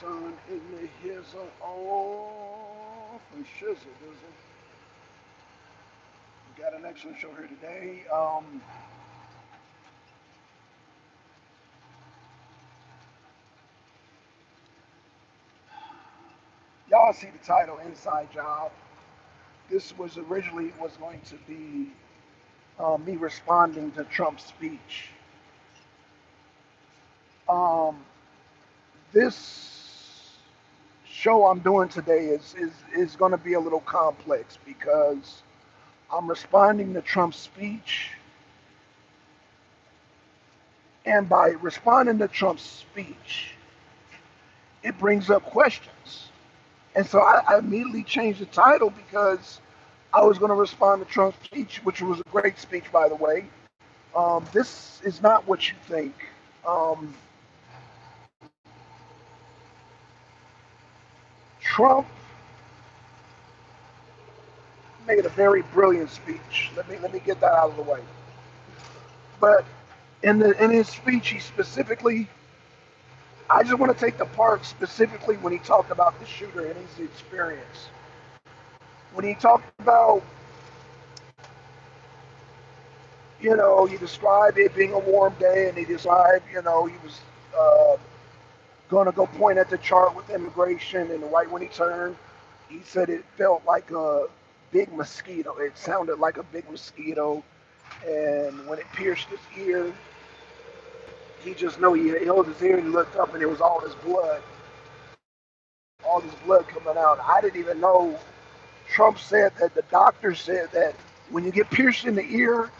Son in the hizzle off and shizzle dizzle. We got an excellent show here today. Y'all see the title, Inside Job. This was originally was going to be me responding to Trump's speech. Um, this show I'm doing today is going to be a little complex because I'm responding to Trump's speech, and by responding to Trump's speech, it brings up questions. And so I immediately changed the title because I was going to respond to Trump's speech, which was a great speech, by the way. This is not what you think. Um, Trump made a very brilliant speech. Let me get that out of the way. But in his speech, he specifically, I just want to take the part specifically when he talked about the shooter and his experience. When he talked about, he described it being a warm day, and he described, he was uh, going to go point at the chart with immigration, and right when he turned, he said it felt like a big mosquito. It sounded like a big mosquito, and when it pierced his ear, he just know he held his ear and he looked up, and it was all this blood coming out. I didn't even know. Trump said that the doctor said that when you get pierced in the ear,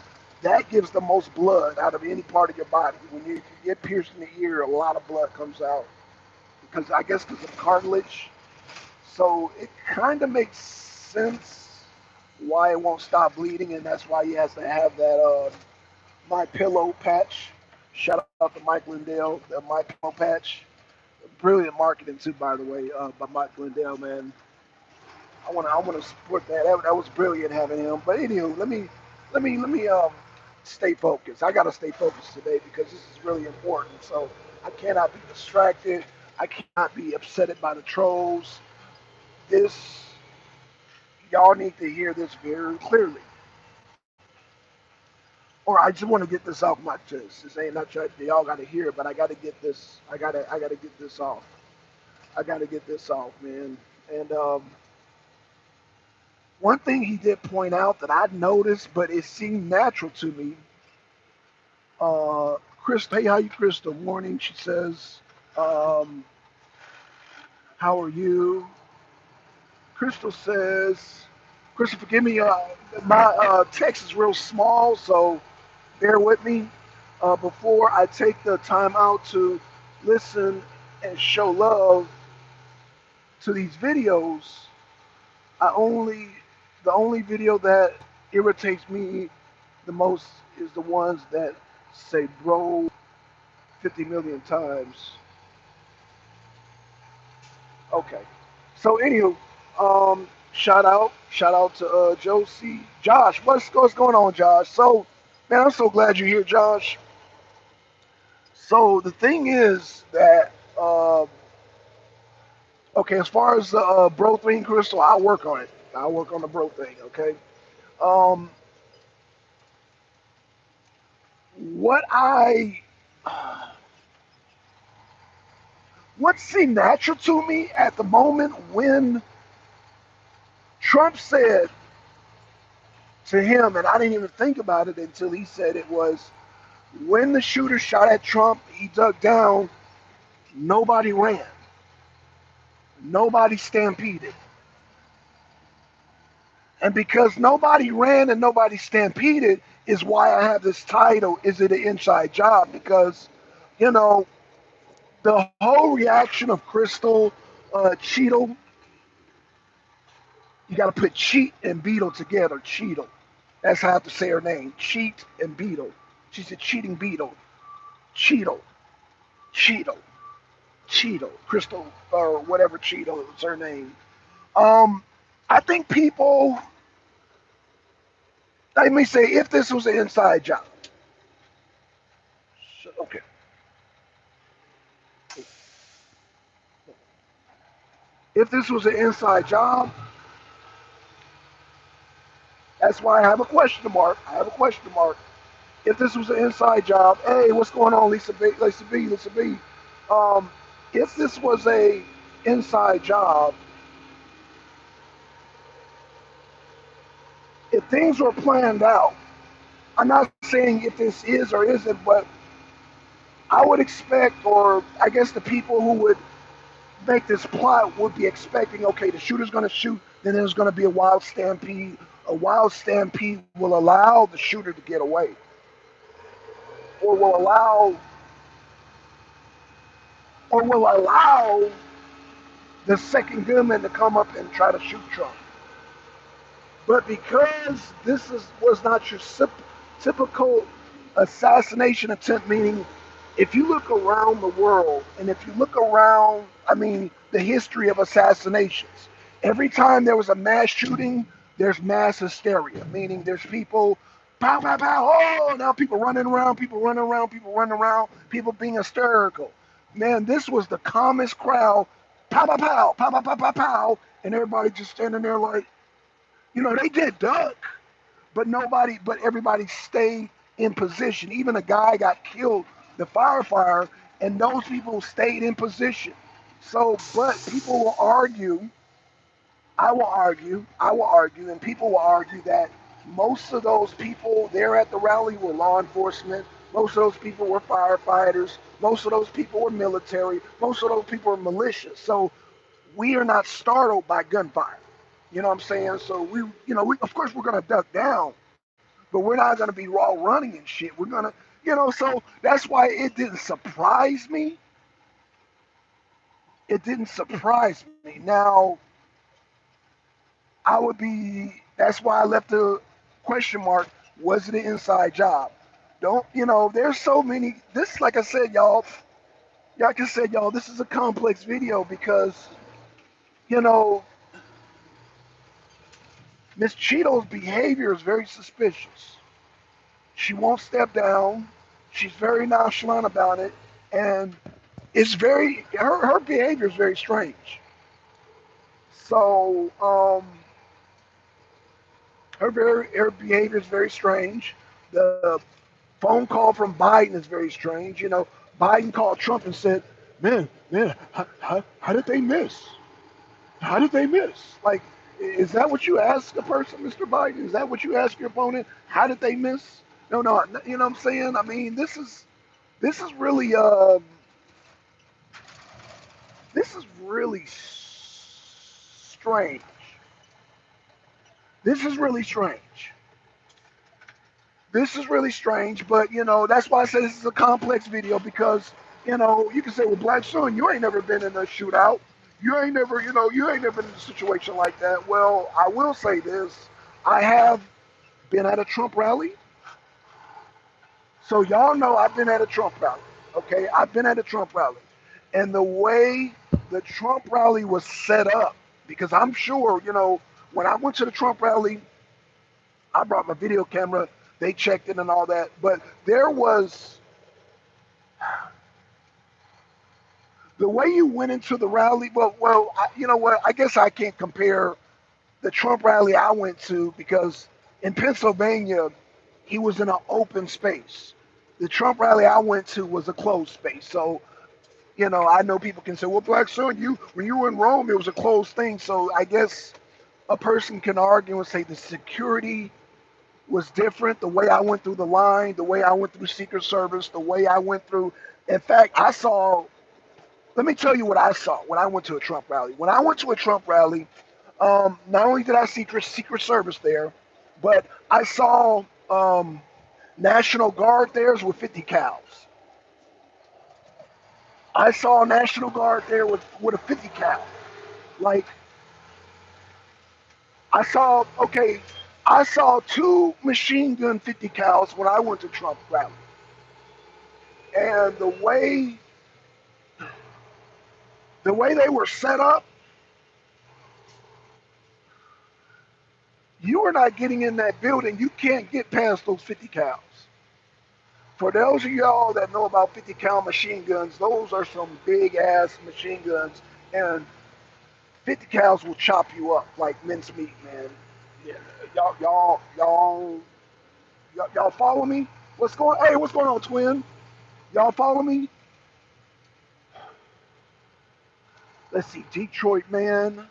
that gives the most blood out of any part of your body. When you get pierced in the ear, a lot of blood comes out because I guess because of cartilage. So it kind of makes sense why it won't stop bleeding, and that's why he has to have that My Pillow patch. Shout out to Mike Lindell, the My Pillow patch. Brilliant marketing too, by the way, by Mike Lindell, man. I want to support that. That was brilliant having him. But anywho, let me stay focused. I gotta stay focused today because this is really important. So I cannot be distracted. I cannot be upset by the trolls. This Y'all need to hear this very clearly. Or I just want to get this off my chest. This ain't not trying. Y'all got to hear it, but I got to get this. I gotta get this off. I got to get this off, man. And one thing he did point out that I noticed, but it seemed natural to me. Crystal, hey, how you, Crystal? Morning. She says, um, "How are you?" Crystal says, "Crystal, forgive me. My text is real small, so bear with me. Before I take the time out to listen and show love to these videos, I only the only video that irritates me the most is the ones that say bro 50 million times." Okay. So anywho, shout out to Josie, Josh. What's going on, Josh? So, man, I'm so glad you're here, Josh. So the thing is that okay, as far as the bro thing, Crystal, I'll work on it. I'll work on the bro thing. Okay. Um, what I what seemed natural to me at the moment when Trump said to him, and I didn't even think about it until he said it, was when the shooter shot at Trump, he dug down, nobody ran, nobody stampeded. And because nobody ran and nobody stampeded is why I have this title, Is It an Inside Job? Because, you know, the whole reaction of Crystal, Cheeto, you got to put Cheat and Beetle together, Cheeto. That's how I have to say her name, Cheat and Beetle. She's a cheating beetle, Cheeto, Cheeto, Cheeto, Crystal, or whatever Cheeto is her name. Um, I think people, let me say, if this was an inside job, okay, If this was an inside job, that's why I have a question mark. I have a question mark. If this was an inside job, hey, what's going on, Lisa B? Lisa B, Lisa B. Um, if this was a inside job, if things were planned out, I'm not saying if this is or isn't, but I would expect, or I guess the people who would make this plot would be expecting, okay, the shooter's going to shoot, then there's going to be a wild stampede. A wild stampede will allow the shooter to get away, or will allow the second gunman to come up and try to shoot Trump. But because was not your typical assassination attempt, meaning if you look around the world and if you look around, I mean, the history of assassinations, every time there was a mass shooting, there's mass hysteria, meaning there's people, pow, pow, pow, oh, now people running around, people running around, people running around, people being hysterical. Man, this was the calmest crowd, pow, pow, pow, pow, pow, pow, pow, pow, and everybody just standing there like, they did duck, but everybody stayed in position. Even a guy got killed, the firefighter, and those people stayed in position. So, but people will argue, I will argue, and people will argue that most of those people there at the rally were law enforcement. Most of those people were firefighters. Most of those people were military. Most of those people were militia. So we are not startled by gunfire. You know what I'm saying? So of course we're gonna duck down, but we're not gonna be raw running and shit. We're gonna, so that's why it didn't surprise me. It didn't surprise me. Now, that's why I left the question mark. Was it an inside job? Don't, there's so many, like I said, y'all, this is a complex video because, you know, Miss Cheeto's behavior is very suspicious. She won't step down. She's very nonchalant about it, and her behavior is very strange. So her behavior is very strange. The phone call from Biden is very strange. Biden called Trump and said, "Man, how did they miss? How did they miss? Like, is that what you ask a person, Mr. Biden? Is that what you ask your opponent? How did they miss? No, you know what I'm saying? I mean, this is really this is really strange. This is really strange. This is really strange, but that's why I say this is a complex video because you can say, well, Black Son, you ain't never been in a shootout. You ain't never been in a situation like that. Well, I will say this: I have been at a Trump rally, so y'all know I've been at a Trump rally. Okay, I've been at a Trump rally, and the way the Trump rally was set up, because I'm sure when I went to the Trump rally, I brought my video camera. They checked it and all that, but there was the way you went into the rally. You know what? I guess I can't compare the Trump rally I went to because in Pennsylvania, he was in an open space. The Trump rally I went to was a closed space. So, I know people can say, well, Black Son, when you were in Rome, it was a closed thing. So I guess a person can argue and say the security was different. The way I went through the line, the way I went through Secret Service, the way I went through. In fact, let me tell you what I saw when I went to a Trump rally. When I went to a Trump rally, not only did I see Secret Service there, but I saw National Guard there with 50 cows. I saw National Guard there with a 50 cal. Like, I saw two machine gun 50 cals when I went to Trump rally. And the way they were set up, you are not getting in that building. You can't get past those 50 cals. For those of y'all that know about 50 cal machine guns, those are some big ass machine guns. And 50 cals will chop you up like mincemeat, man. Yeah, y'all follow me? Hey, what's going on, twin? Y'all follow me? Let's see, Detroit, man.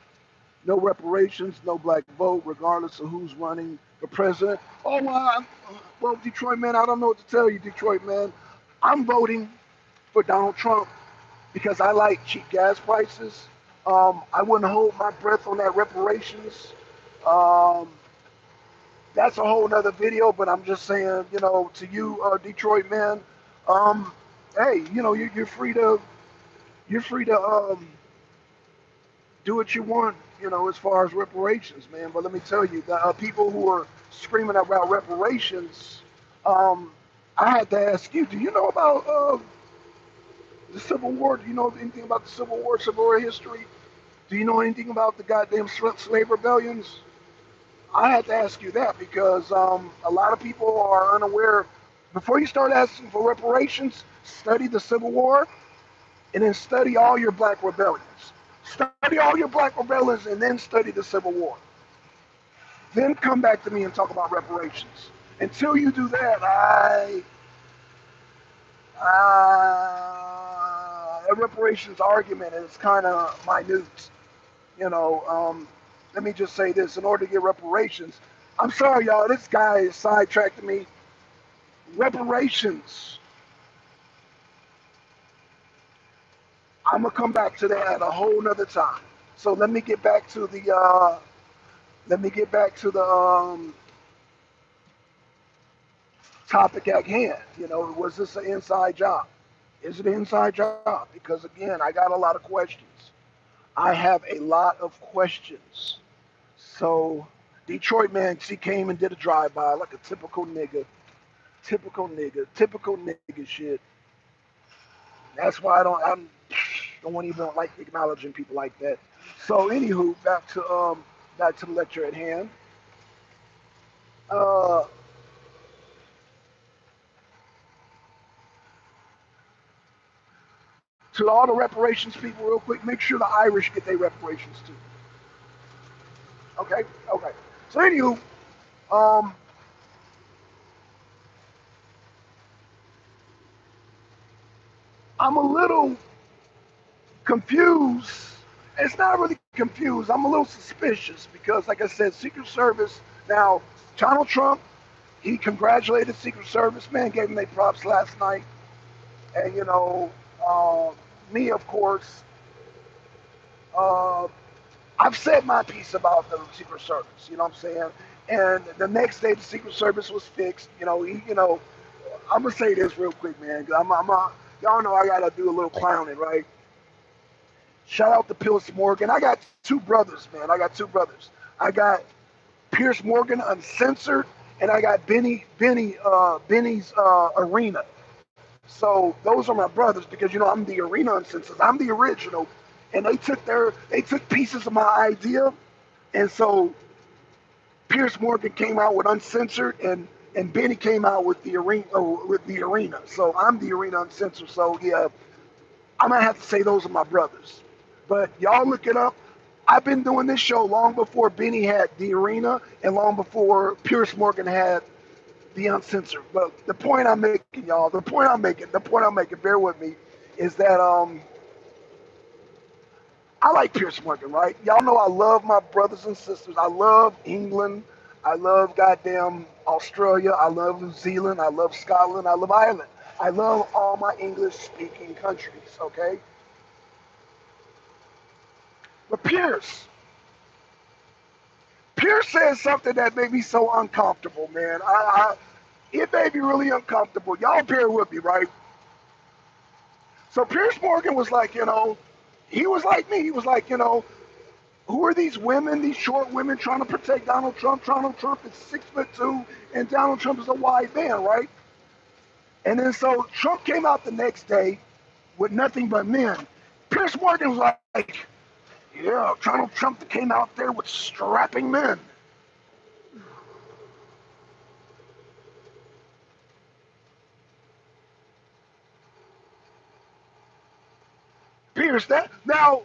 No reparations, no black vote, regardless of who's running for president. Oh, well, Detroit, man, I don't know what to tell you, Detroit, man. I'm voting for Donald Trump because I like cheap gas prices. I wouldn't hold my breath on that reparations. Um, that's a whole nother video, but I'm just saying, to you, Detroit, man, um, hey, you're free to, do what you want, as far as reparations, man. But let me tell you, the people who are screaming about reparations, um, I had to ask you, do you know about the Civil War? Do you know anything about the Civil War history? Do you know anything about the goddamn slave rebellions? I had to ask you that because a lot of people are unaware. Before you start asking for reparations, study the Civil War and then study all your black rebellions. Study all your black rebellions and then study the Civil War. Then come back to me and talk about reparations. Until you do that, a reparations argument is kind of minute. Let me just say this: in order to get reparations, I'm sorry, y'all, this guy is sidetracking me. Reparations. I'm gonna come back to that at a whole nother time. So let me get back to the topic at hand. Was this an inside job? Is it an inside job? Because again, I got a lot of questions. I have a lot of questions. So Detroit, man, she came and did a drive-by like a typical nigga shit. That's why I don't even like acknowledging people like that. So anywho, back to the lecture at hand. Uh, to all the reparations people, real quick, make sure the Irish get their reparations too. Okay, okay. So anywho, um, I'm a little confused. It's not really confused. I'm a little suspicious because, like I said, Secret Service. Now, Donald Trump, he congratulated Secret Service, man, gave him their props last night. And, uh, me, of course, uh, I've said my piece about the Secret Service, you know what I'm saying? And the next day, the Secret Service was fixed. I'm going to say this real quick, man. Y'all know I got to do a little clowning, right? Shout out to Pierce Morgan. I got two brothers, man. I got two brothers. I got Pierce Morgan Uncensored, and I got Benny's Arena. So those are my brothers because I'm the Arena Uncensored. I'm the original, and they took pieces of my idea, and so Pierce Morgan came out with Uncensored, and Benny came out with the arena. So I'm the Arena Uncensored. So yeah, I might have to say those are my brothers. But y'all look it up. I've been doing this show long before Benny had the arena and long before Pierce Morgan had the uncensored. But the point I'm making, y'all, the point I'm making, bear with me, is that I like Pierce Morgan, right? Y'all know I love my brothers and sisters. I love England. I love goddamn Australia. I love New Zealand. I love Scotland. I love Ireland. I love all my English speaking countries, okay? But Pierce said something that made me so uncomfortable, man. It made me really uncomfortable. Y'all bear with me, right? So Pierce Morgan was like, he was like me. He was like, who are these women, these short women trying to protect Donald Trump? Donald Trump is 6'2", and Donald Trump is a wide man, right? And then so Trump came out the next day with nothing but men. Pierce Morgan was like, yeah, Donald Trump came out there with strapping men. Pierce, that now,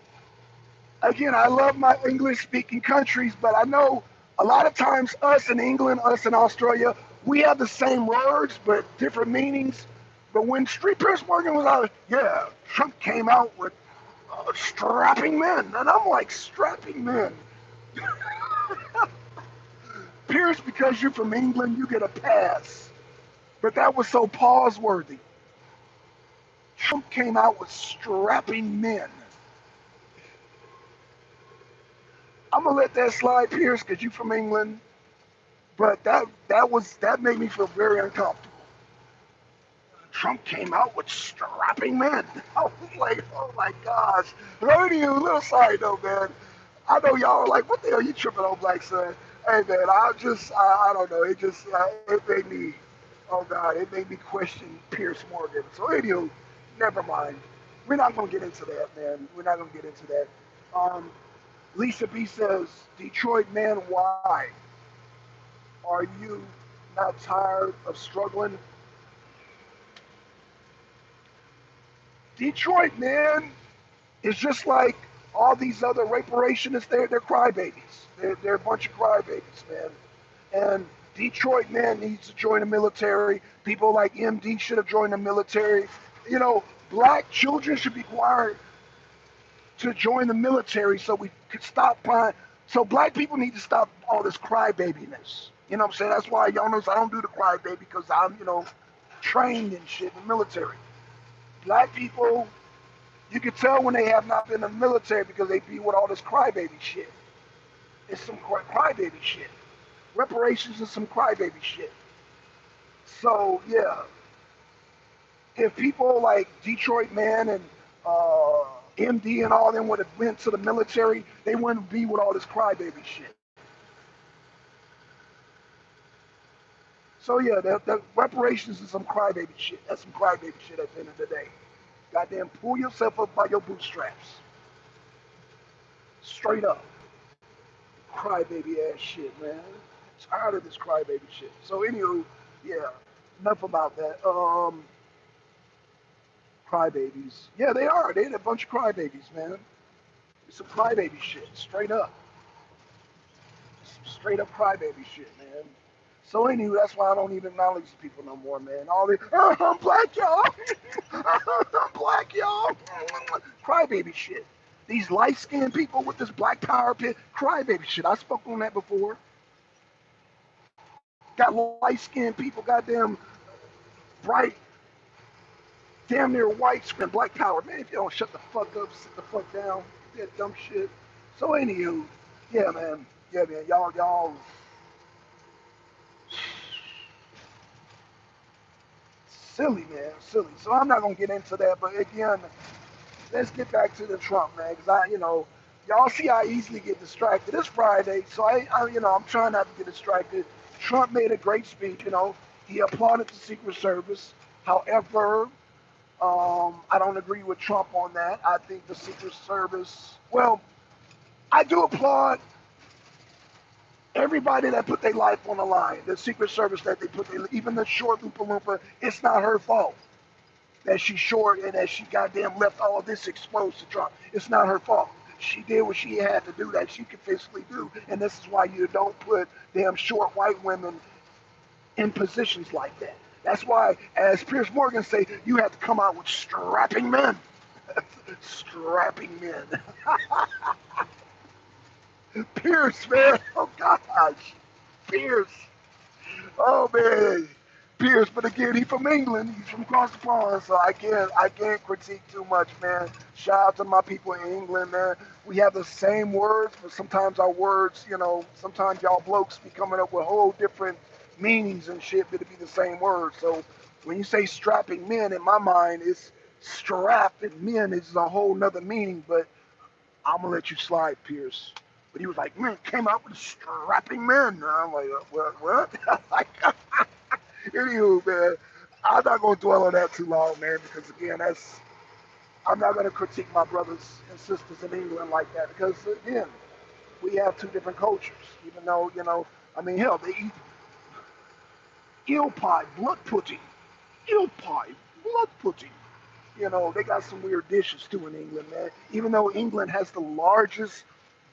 Again, I love my English-speaking countries, but I know a lot of times us in England, us in Australia, we have the same words but different meanings. But when Street Pierce Morgan was out, yeah, Trump came out with strapping men, and I'm like, strapping men. Pierce, because you're from England, you get a pass. But that was so pause-worthy. Trump came out with strapping men. I'm gonna let that slide, Pierce, because you're from England. But that made me feel very uncomfortable. Trump came out with strapping men. I was like, oh my gosh. Heard you, little side though, man. I know y'all are like, what the hell you tripping on, Black Son? Hey man, I don't know. It made me, oh God, it made me question Pierce Morgan. So anyway, never mind. We're not gonna get into that, man. We're not gonna get into that. Um, Lisa B says, Detroit man, why are you not tired of struggling? Detroit, man, is just like all these other reparationists. They're crybabies. They're a bunch of crybabies, man. And Detroit, man, needs to join the military. People like MD should have joined the military. You know, black children should be required to join the military so we could stop buying. So black people need to stop all this crybabiness. You know what I'm saying? That's why y'all notice I don't do the crybaby because I'm, trained and shit in the military. Black people, you can tell when they have not been in the military because they be with all this crybaby shit. It's some crybaby shit. Reparations is some crybaby shit. So yeah, if people like Detroit Man and MD and all them would have went to the military, they wouldn't be with all this crybaby shit. So yeah, the reparations is some crybaby shit. That's some crybaby shit at the end of the day. Goddamn, pull yourself up by your bootstraps. Straight up. Crybaby ass shit, man. Tired of this crybaby shit. So anywho, yeah, enough about that. Crybabies. Yeah, they are. They're a bunch of crybabies, man. It's some crybaby shit, straight up. Some straight up crybaby shit, man. So anyway, that's why I don't even acknowledge people no more, man. All the I'm black, y'all. I'm black, y'all. Crybaby shit. These light-skinned people with this black power pit, crybaby shit. I spoke on that before. Got light-skinned people, goddamn bright, damn near white skin, black power. Man, if you don't shut the fuck up, sit the fuck down, that dumb shit. So anywho, yeah, man. Yeah, man. Y'all silly, man, silly. So I'm not gonna get into that, but again, let's get back to the Trump, man, because y'all see I easily get distracted. It's Friday, so I'm trying not to get distracted. Trump made a great speech, he applauded the Secret Service. However, I don't agree with Trump on that. I think the Secret Service, well, I do applaud everybody that put their life on the line. The Secret Service that they put, even the short Loompa Loompa, it's not her fault that she's short and that she goddamn left all of this exposed to Trump. It's not her fault. She did what she had to do that she could physically do, and this is why you don't put damn short white women in positions like that. That's why, as Pierce Morgan say, you have to come out with strapping men. Strapping men. Pierce, man. Oh gosh. Pierce. Oh man. Pierce, but again, he's from England. He's from across the pond, so I can't critique too much, man. Shout out to my people in England, man. We have the same words, but sometimes our words, sometimes y'all blokes be coming up with whole different meanings and shit, but it be the same word. So when you say strapping men, in my mind, it's strap and men is a whole nother meaning, but I'm gonna let you slide, Pierce. But he was like, man, came out with strapping men. And I'm like, what? Like, anywho, man, I'm not gonna dwell on that too long, man, because again, I'm not gonna critique my brothers and sisters in England like that because again, we have two different cultures. Even though, hell, they eat eel pie, blood pudding, eel pie, blood pudding. You know, they got some weird dishes too in England, man. Even though England has the largest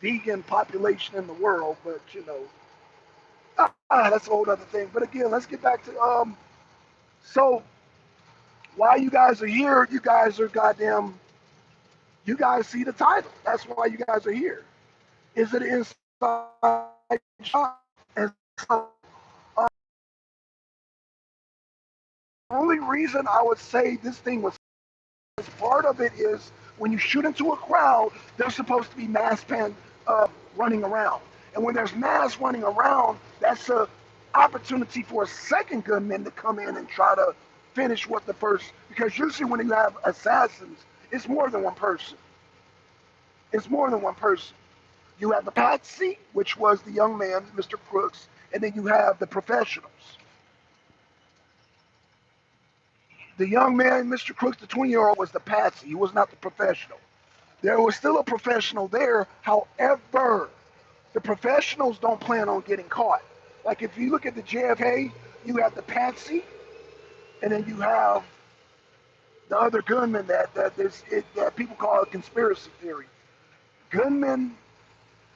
vegan population in the world, but you know, that's a whole other thing. But again, let's get back to so while you guys are here, you guys are goddamn. You guys see the title. That's why you guys are here. Is it an inside job? And so, um, the only reason I would say this thing was part of it is when you shoot into a crowd, there's supposed to be running around. And when there's mass running around, that's a opportunity for a second gunman to come in and try to finish what the first, because usually when you have assassins, it's more than one person. It's more than one person. You have the patsy, which was the young man, Mr. Crooks, and then you have the professionals. The young man, Mr. Crooks, the 20-year-old, was the patsy. He was not the professional. There was still a professional there. However, the professionals don't plan on getting caught. Like if you look at the JFK, you have the patsy, and then you have the other gunman that people call a conspiracy theory. Gunmen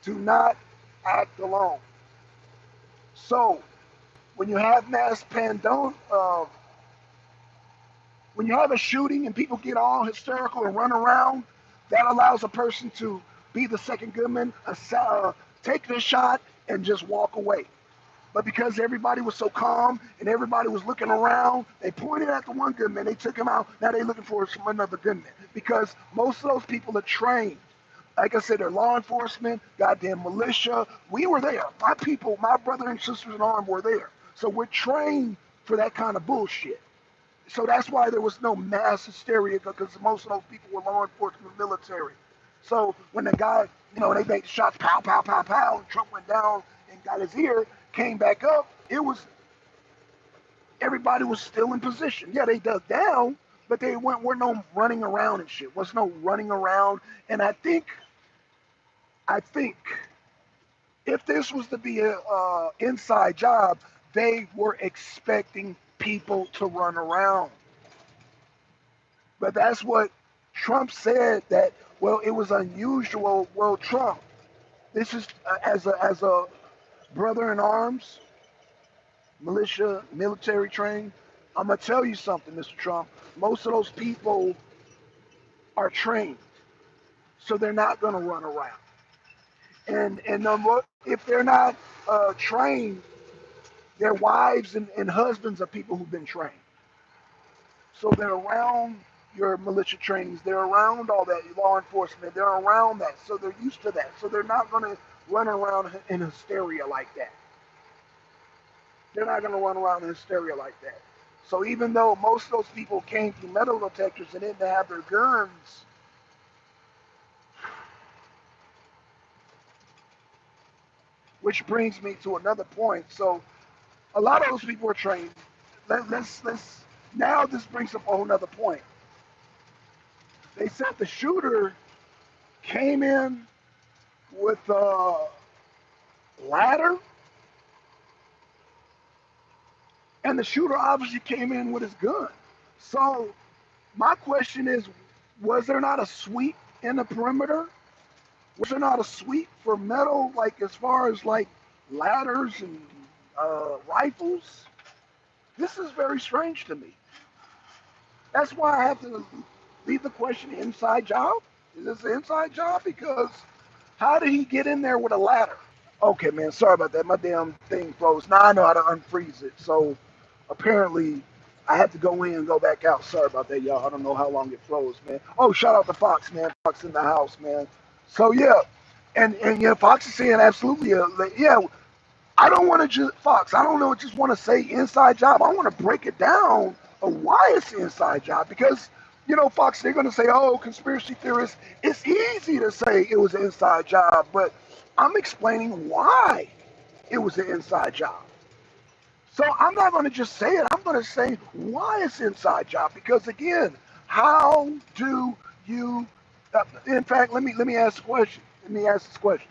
do not act alone. So when you have when you have a shooting and people get all hysterical and run around, that allows a person to be the second gunman, take the shot, and just walk away. But because everybody was so calm and everybody was looking around, they pointed at the one gunman, they took him out, now they're looking for another gunman. Because most of those people are trained. Like I said, they're law enforcement, goddamn militia. We were there. My people, my brother and sisters in arms were there. So we're trained for that kind of bullshit. So that's why there was no mass hysteria, because most of those people were law enforcement military. So when the guy, they made the shots, pow, pow, pow, pow, and Trump went down and got his ear, came back up, everybody was still in position. Yeah, they dug down, but they weren't no running around and shit. Was no running around. And I think if this was to be a inside job, they were expecting people to run around. But that's what Trump said, that, well, it was unusual. Well, Trump, this is as a brother in arms, militia, military trained. I'm gonna tell you something, Mr. Trump. Most of those people are trained, so they're not gonna run around. And if they're not trained, their wives and husbands are people who've been trained. So they're around your militia trainings, they're around all that law enforcement, they're around that, so they're used to that. So they're not going to run around in hysteria like that. They're not going to run around in hysteria like that. So even though most of those people came through metal detectors and didn't have their guns, which brings me to another point. So a lot of those people were trained. Let's now this brings up a whole nother point. They said the shooter came in with a ladder, and the shooter obviously came in with his gun. So my question is, was there not a sweep in the perimeter? Was there not a sweep for metal, like as far as like ladders and rifles? This is very strange to me. That's why I have to leave the question inside job. Is this an inside job? Because how did he get in there with a ladder? Okay, man, sorry about that. My damn thing froze. Now I know how to unfreeze it. So apparently I had to go in and go back out. Sorry about that, y'all. I don't know how long it froze, man. Oh, shout out to Fox, man. Fox in the house, man. So yeah, and yeah, Fox is saying absolutely. Yeah, I don't want to just Fox. I don't know. Just want to say inside job. I want to break it down of why it's an inside job, because Fox, they're going to say, oh, conspiracy theorists. It's easy to say it was an inside job, but I'm explaining why it was an inside job. So I'm not going to just say it. I'm going to say why it's an inside job, because again, how do you? In fact, let me ask the question. Let me ask this question.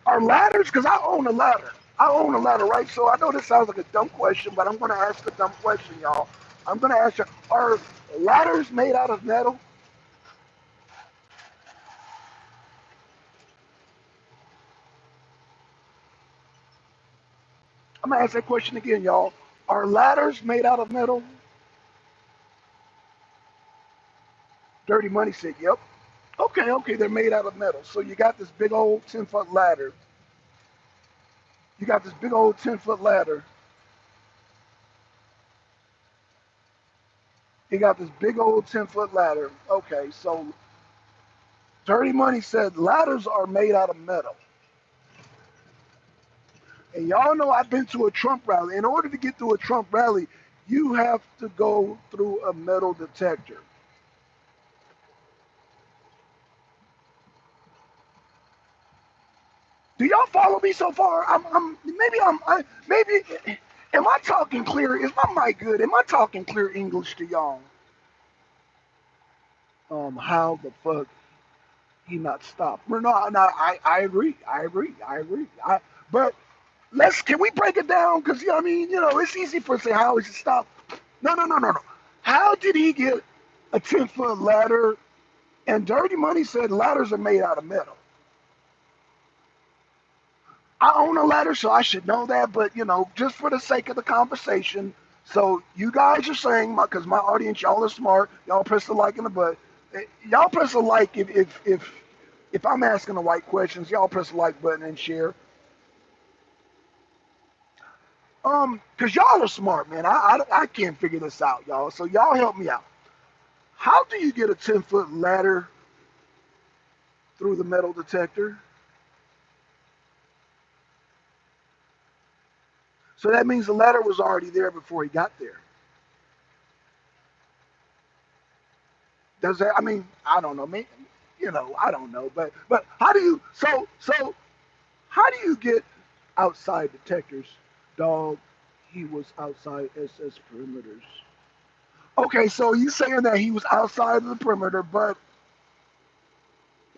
Are ladders? Because I own a ladder. I own a ladder, right? So I know this sounds like a dumb question, but I'm going to ask a dumb question, y'all. I'm going to ask you, are ladders made out of metal? I'm going to ask that question again, y'all. Are ladders made out of metal? Dirty Money said, yep. Okay, okay, they're made out of metal. So you got this big old 10-foot ladder. You got this big old 10-foot ladder. You got this big old 10-foot ladder. Okay, so Dirty Money said ladders are made out of metal. And y'all know I've been to a Trump rally. In order to get to a Trump rally, you have to go through a metal detector. Do y'all follow me so far? Maybe. Am I talking clear? Is my mic good? Am I talking clear English to y'all? How the fuck he not stopped? No, no, I agree. I agree. I agree. But can we break it down? Because I mean, it's easy for say how is it stop. No, no, no, no, no. How did he get a 10-foot ladder? And Dirty Money said ladders are made out of metal. I own a ladder, so I should know that. But just for the sake of the conversation, so you guys are saying, because my audience, y'all are smart. Y'all press the like in the butt. Y'all press the like if I'm asking the right questions. Y'all press the like button and share. Because y'all are smart, man. I can't figure this out, y'all. So y'all help me out. How do you get a 10-foot ladder through the metal detector? So that means the ladder was already there before he got there. Does that? I mean, I don't know. Maybe, I don't know. But how do you? So how do you get outside detectors? Dog, he was outside SS perimeters. Okay, so you saying that he was outside of the perimeter, but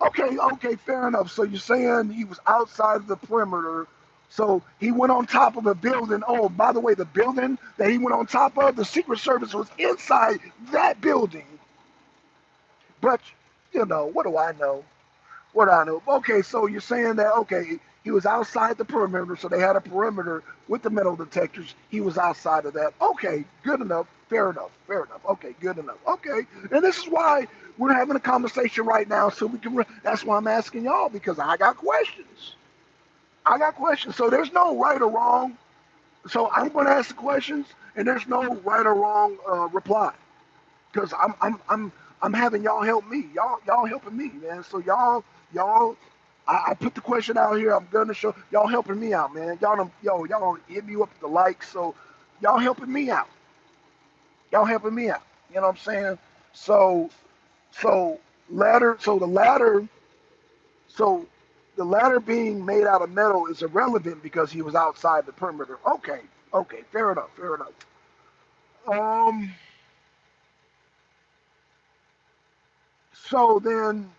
okay, okay, fair enough. So you're saying he was outside of the perimeter. So he went on top of a building. Oh, by the way, the building that he went on top of, the Secret Service was inside that building. But what do I know? What do I know? Okay, so you're saying that okay, he was outside the perimeter, so they had a perimeter with the metal detectors. He was outside of that. Okay, good enough. Fair enough. Fair enough. Okay, good enough. Okay, and this is why we're having a conversation right now, so we can. That's why I'm asking y'all because I got questions. I got questions. So there's no right or wrong. So I'm going to ask the questions, and there's no right or wrong reply because I'm having y'all help me. Y'all helping me, man. So y'all. I put the question out here. I'm gonna show y'all helping me out, man. Y'all hit me up with the likes. So y'all helping me out. Y'all helping me out. You know what I'm saying? So so ladder. So the ladder being made out of metal is irrelevant because he was outside the perimeter. Okay, okay, fair enough, fair enough. Um, so then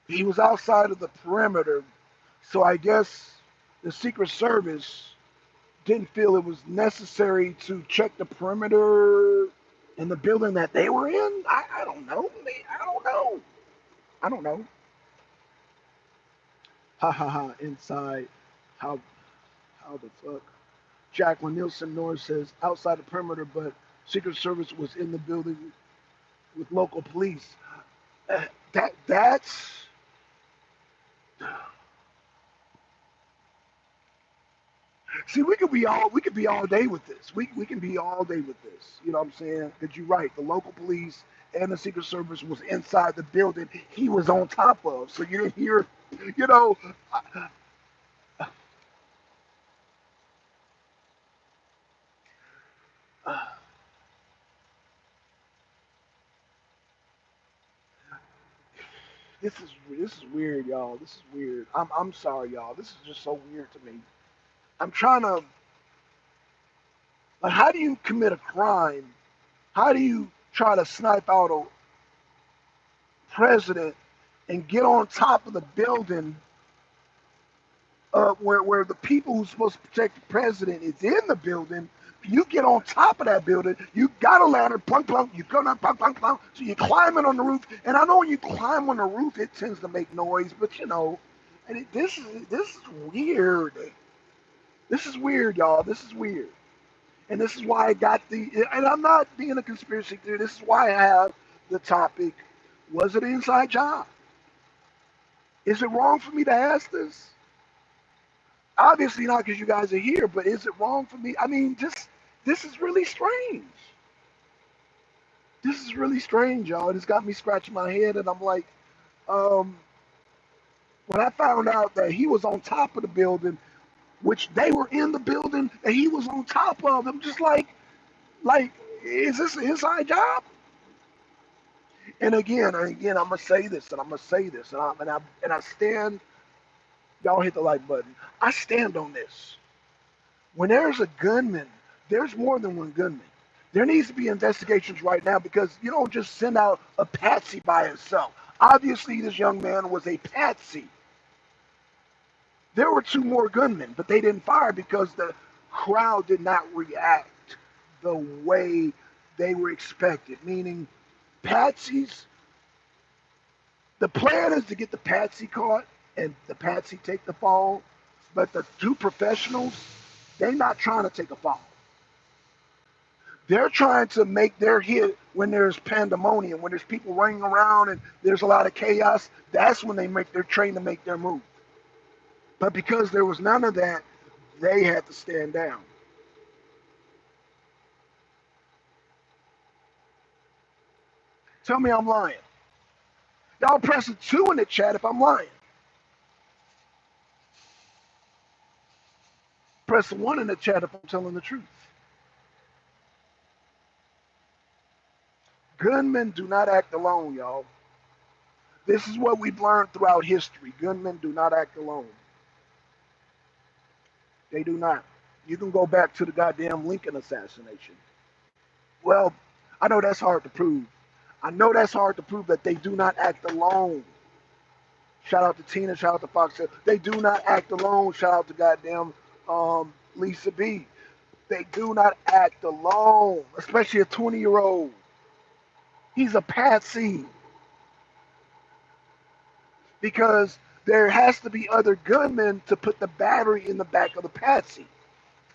he was outside of the perimeter. So I guess the Secret Service didn't feel it was necessary to check the perimeter in the building that they were in. I don't know. I don't know. I don't know. Ha ha ha. Inside. How how the fuck? Jacqueline Nielsen Norris says outside the perimeter, but Secret Service was in the building with local police. That's see, we could be all day with this. We can be all day with this. You know what I'm saying? Because you're right. The local police and the Secret Service was inside the building he was on top of. So you didn't hear, you know, uh, this is weird, y'all. This is weird. I'm sorry, y'all. This is just so weird to me. I'm trying to like, how do you commit a crime? How do you try to snipe out a president and get on top of the building where the people who's supposed to protect the president is in the building. You get on top of that building. You got a ladder, plunk plunk. You go down, plunk plunk plunk. So you're climbing on the roof. And I know when you climb on the roof, it tends to make noise. But you know, and this is weird. This is weird, y'all. This is weird. And this is why I got the. And I'm not being a conspiracy theory. This is why I have the topic. Was it an inside job? Is it wrong for me to ask this? Obviously not because you guys are here, but is it wrong for me? I mean, just this is really strange. This is really strange, y'all. It's got me scratching my head, and I'm like, um, when I found out that he was on top of the building, which they were in the building, and he was on top of them, just like, is this an inside job? And again, I'm gonna say this, and I'm gonna say this, and I stand. Y'all hit the like button. I stand on this. When there's a gunman, there's more than one gunman. There needs to be investigations right now because you don't just send out a patsy by itself. Obviously, this young man was a patsy. There were two more gunmen, but they didn't fire because the crowd did not react the way they were expected. Meaning, patsies, the plan is to get the patsy caught and the patsy take the fall, but the two professionals, they're not trying to take a fall. They're trying to make their hit when there's pandemonium, when there's people running around and there's a lot of chaos. That's when they're trained to make their move. But because there was none of that, they had to stand down. Tell me I'm lying. Y'all press a 2 in the chat if I'm lying. Press a 1 in the chat if I'm telling the truth. Gunmen do not act alone, y'all. This is what we've learned throughout history. Gunmen do not act alone. They do not. You can go back to the goddamn Lincoln assassination. Well, I know that's hard to prove. I know that's hard to prove that they do not act alone. Shout out to Tina, shout out to Fox. They do not act alone. Shout out to goddamn Lisa B. They do not act alone, especially a 20-year-old. He's a patsy because there has to be other gunmen to put the battery in the back of the patsy.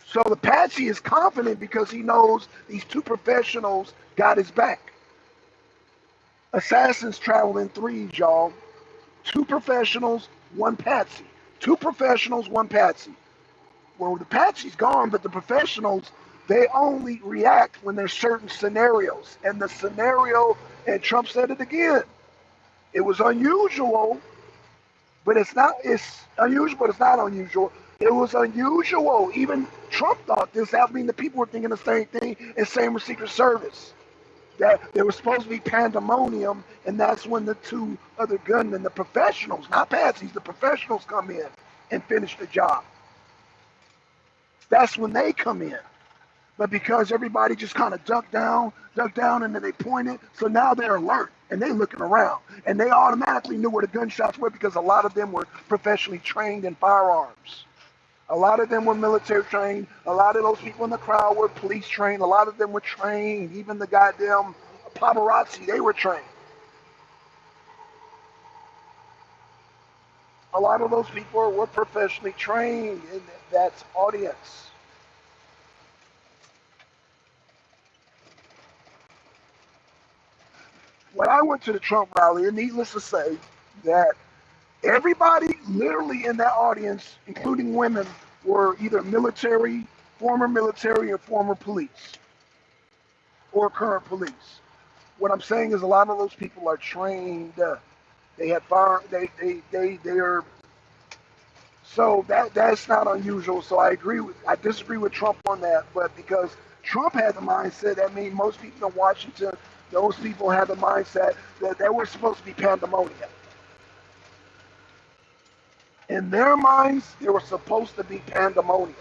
So the patsy is confident because he knows these two professionals got his back. Assassins travel in threes, y'all. Two professionals, one patsy. Two professionals, one patsy. Well, the patsy's gone, but the professionals, they only react when there's certain scenarios. And the scenario, and Trump said it again, it was unusual, but it's unusual, but it's not unusual. It was unusual. Even Trump thought this. That mean the people were thinking the same thing, and same with Secret Service. That there was supposed to be pandemonium, and that's when the two other gunmen, the professionals, not patsies, the professionals come in and finish the job. That's when they come in. But because everybody just kind of ducked down, and then they pointed, so now they're alert and they looking around. And they automatically knew where the gunshots were because a lot of them were professionally trained in firearms. A lot of them were military trained. A lot of those people in the crowd were police trained. A lot of them were trained. Even the goddamn paparazzi, they were trained. A lot of those people were professionally trained in that audience. When I went to the Trump rally, and needless to say that everybody literally in that audience, including women, were either military, or former police, or current police. What I'm saying is a lot of those people are trained. They had fire. They are. So that's not unusual. So I disagree with Trump on that. But because Trump had the mindset, that means most people in Washington, those people had the mindset that there was supposed to be pandemonium. In their minds, there was supposed to be pandemonium.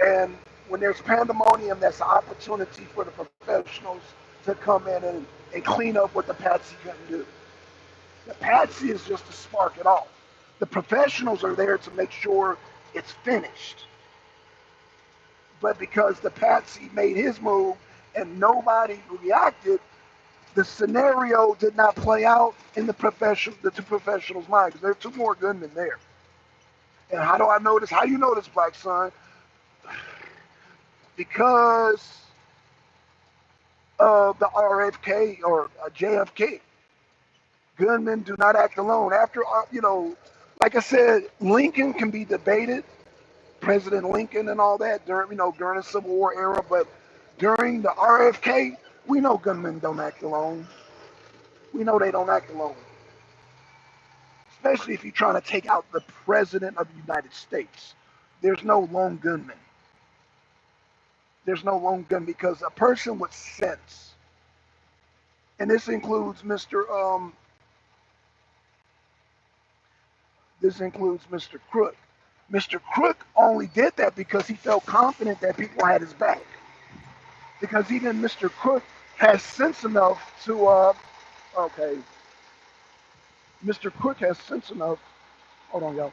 And when there's pandemonium, that's an opportunity for the professionals to come in and clean up what the patsy couldn't do. The patsy is just to spark it off. The professionals are there to make sure it's finished. But because the patsy made his move and nobody reacted, the scenario did not play out in the two professionals' mind, because there are two more gunmen there. And how do I know this? How do you know this, Black Son? Because of the RFK or JFK. Gunmen do not act alone. After, like I said, Lincoln can be debated, President Lincoln and all that, during the Civil War era, but during the RFK, we know gunmen don't act alone. We know they don't act alone. Especially if you're trying to take out the President of the United States. There's no lone gunman. There's no lone gun, because a person with sense, and this includes Mr. Crook. Mr. Crook only did that because he felt confident that people had his back. Because even Mr. Crook has sense enough to, Mr. Crook has sense enough, hold on, y'all.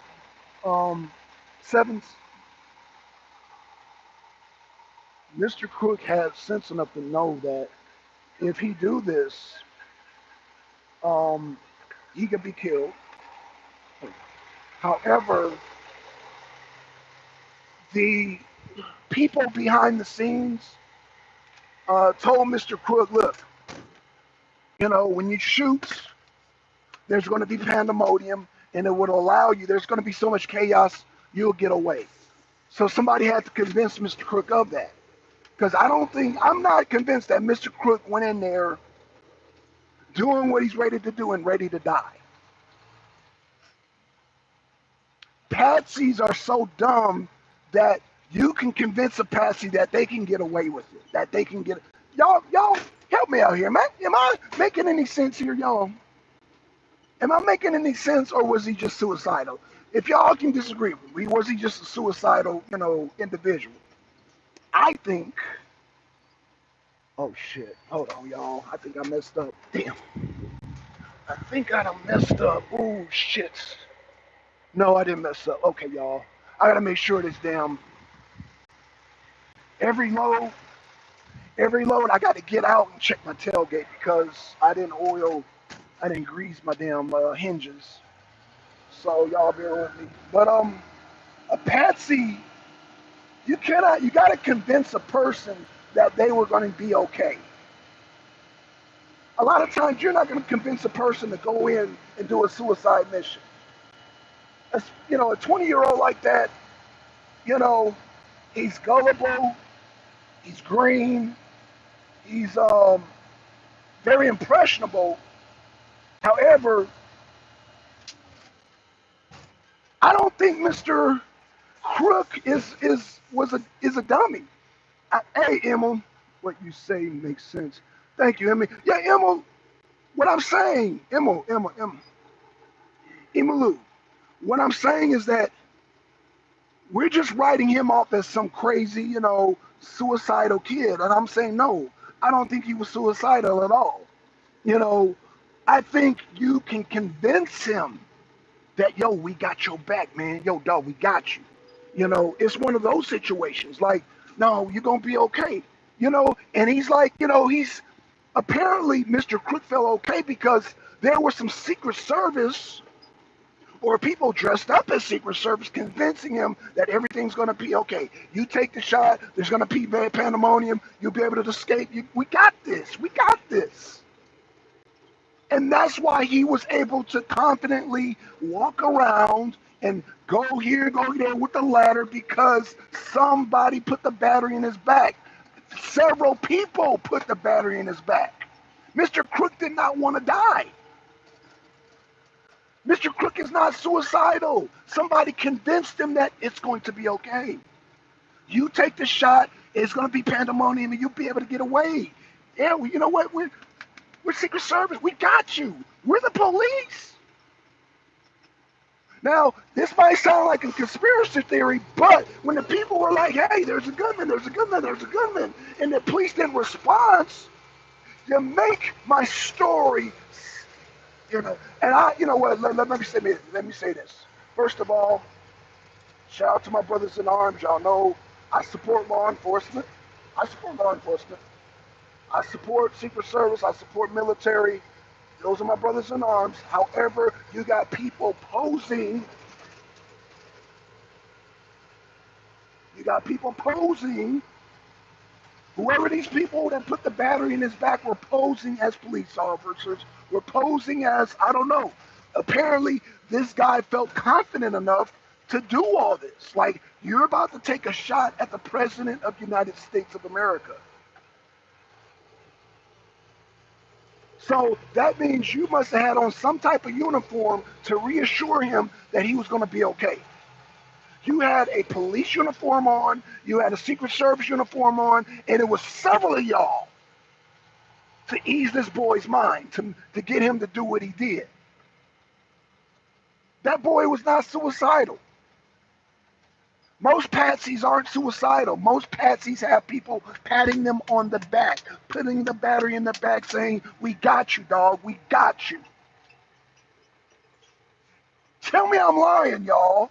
Mr. Crook has sense enough to know that if he do this, he could be killed. However, the people behind the scenes told Mr. Crook, look, when you shoot, there's going to be pandemonium, and it would allow you, there's going to be so much chaos, you'll get away. So somebody had to convince Mr. Crook of that. Because I'm not convinced that Mr. Crook went in there doing what he's ready to do and ready to die. Patsies are so dumb that you can convince a patsy that they can get away with it, that they can get, y'all help me out here, man. Am I making any sense here, y'all? Am I making any sense, or was he just suicidal? If y'all can disagree with me, was he just a suicidal, individual? I think, oh shit, hold on, y'all. I think I messed up. Damn. I think I done messed up. Oh shit. No, I didn't mess up. Okay, y'all. I gotta make sure this damn, every load, I gotta get out and check my tailgate because I didn't grease my damn hinges. So y'all bear with me. But a patsy, you gotta convince a person that they were gonna be okay. A lot of times you're not gonna convince a person to go in and do a suicide mission. A 20-year-old like that, he's gullible, he's green, he's very impressionable. However, I don't think Mr. Crook is a dummy. Hey, Emil, what you say makes sense. Thank you, Emil. Yeah, Emil, what I'm saying, Emilu, what I'm saying is that we're just writing him off as some crazy, suicidal kid. And I'm saying, no, I don't think he was suicidal at all. I think you can convince him that, yo, we got your back, man. Yo, dog, we got you. It's one of those situations. Like, no, you're going to be okay. And he's like, he's apparently Mr. Crook felt okay because there was some Secret Service or people dressed up as Secret Service convincing him that everything's going to be okay. You take the shot, there's going to be bad pandemonium, you'll be able to escape. We got this. We got this. And that's why he was able to confidently walk around and go here, go there with the ladder, because somebody put the battery in his back. Several people put the battery in his back. Mr. Crook did not want to die. Mr. Crook is not suicidal. Somebody convinced him that it's going to be okay. You take the shot, it's going to be pandemonium, and you'll be able to get away. Yeah, well, you know what? We're Secret Service. We got you. We're the police. Now, this might sound like a conspiracy theory, but when the people were like, hey, there's a gunman, there's a gunman, there's a gunman, and the police didn't respond, to make my story, and I, let me say this. First of all, shout out to my brothers in arms. Y'all know I support law enforcement. I support law enforcement. I support Secret Service. I support military. Those are my brothers in arms. However, you got people posing. You got people posing. Whoever these people that put the battery in his back were posing as police officers, were posing as, I don't know. Apparently, this guy felt confident enough to do all this. Like, you're about to take a shot at the President of the United States of America. So that means you must have had on some type of uniform to reassure him that he was going to be okay. You had a police uniform on, you had a Secret Service uniform on, and it was several of y'all to ease this boy's mind, to get him to do what he did. That boy was not suicidal. Most patsies aren't suicidal. Most patsies have people patting them on the back, putting the battery in the back saying, we got you, dog, we got you. Tell me I'm lying, y'all.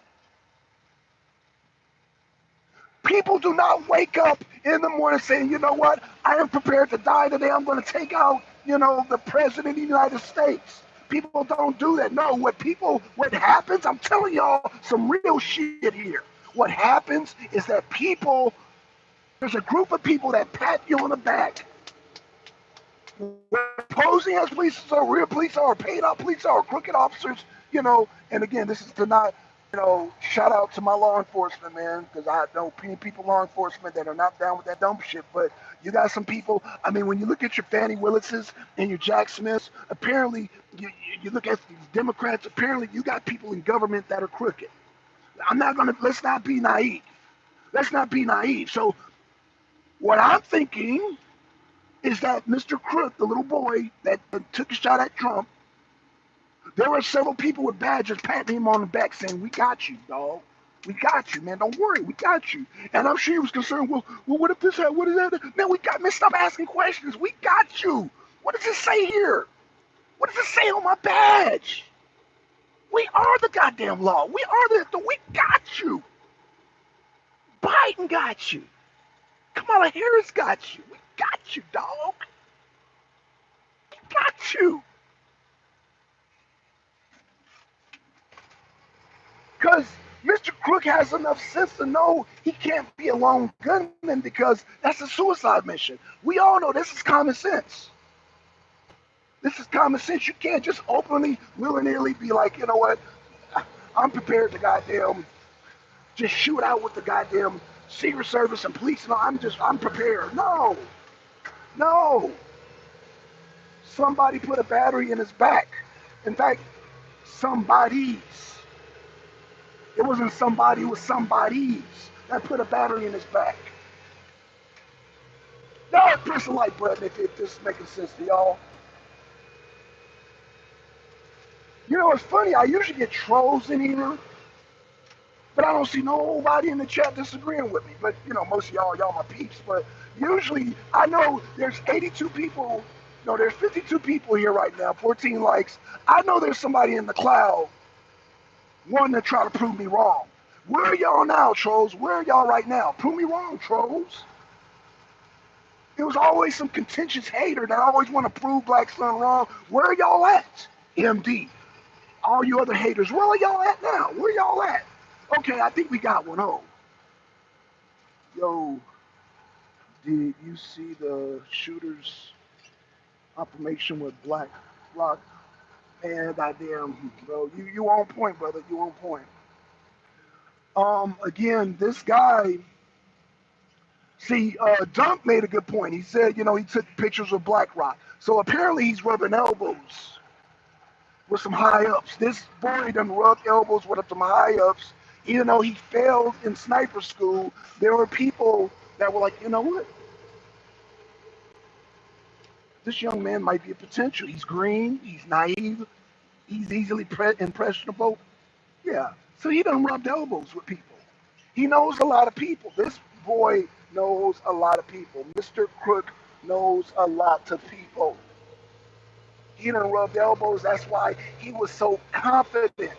People do not wake up in the morning saying, you know what, I am prepared to die today. I'm going to take out, the President of the United States. People don't do that. No, what happens, I'm telling y'all some real shit here. What happens is that there's a group of people that pat you on the back. Posing as police or real police or paid out police or crooked officers, and again, this is to not, shout out to my law enforcement, man, because I know plenty of people, law enforcement, that are not down with that dumb shit. But you got some people, I mean, when you look at your Fannie Willises and your Jack Smiths, apparently, you look at these Democrats, apparently you got people in government that are crooked. Let's not be naive. Let's not be naive. So what I'm thinking is that Mr. Crook, the little boy that took a shot at Trump, there were several people with badges patting him on the back saying, we got you, dog. We got you, man. Don't worry. We got you. And I'm sure he was concerned, well, what if this happened? What is that? Man, stop asking questions. We got you. What does it say here? What does it say on my badge? We are the goddamn law. We got you. Biden got you. Kamala Harris got you. We got you, dog. We got you. Because Mr. Crook has enough sense to know he can't be a lone gunman because that's a suicide mission. We all know this is common sense. This is common sense. You can't just openly, willy-nilly be like, you know what, I'm prepared to goddamn just shoot out with the goddamn Secret Service and police. No, I'm prepared. No. Somebody put a battery in his back. In fact, somebody's. It wasn't somebody, it was somebody's that put a battery in his back. Now press the like button if this is making sense to y'all. It's funny, I usually get trolls in here, but I don't see nobody in the chat disagreeing with me. But, most of y'all my peeps. But usually, I know there's 82 people, there's 52 people here right now, 14 likes. I know there's somebody in the cloud wanting to try to prove me wrong. Where are y'all now, trolls? Where are y'all right now? Prove me wrong, trolls. There was always some contentious hater that always want to prove Blackson wrong. Where are y'all at? MD. All you other haters, where are y'all at now? Where y'all at? Okay, I think we got one. Oh. Yo, did you see the shooter's information with Black Rock? Man, goddamn, bro, you on point, brother. You on point. Again, this guy. See, Dunk made a good point. He said, he took pictures of Black Rock. So apparently he's rubbing elbows with some high ups. This boy done rubbed elbows with some high ups. Even though he failed in sniper school, there were people that were like, you know what? This young man might be a potential. He's green. He's naive. He's easily impressionable. Yeah. So he done rubbed elbows with people. He knows a lot of people. This boy knows a lot of people. Mr. Crook knows a lot of people. He done rubbed elbows. That's why he was so confident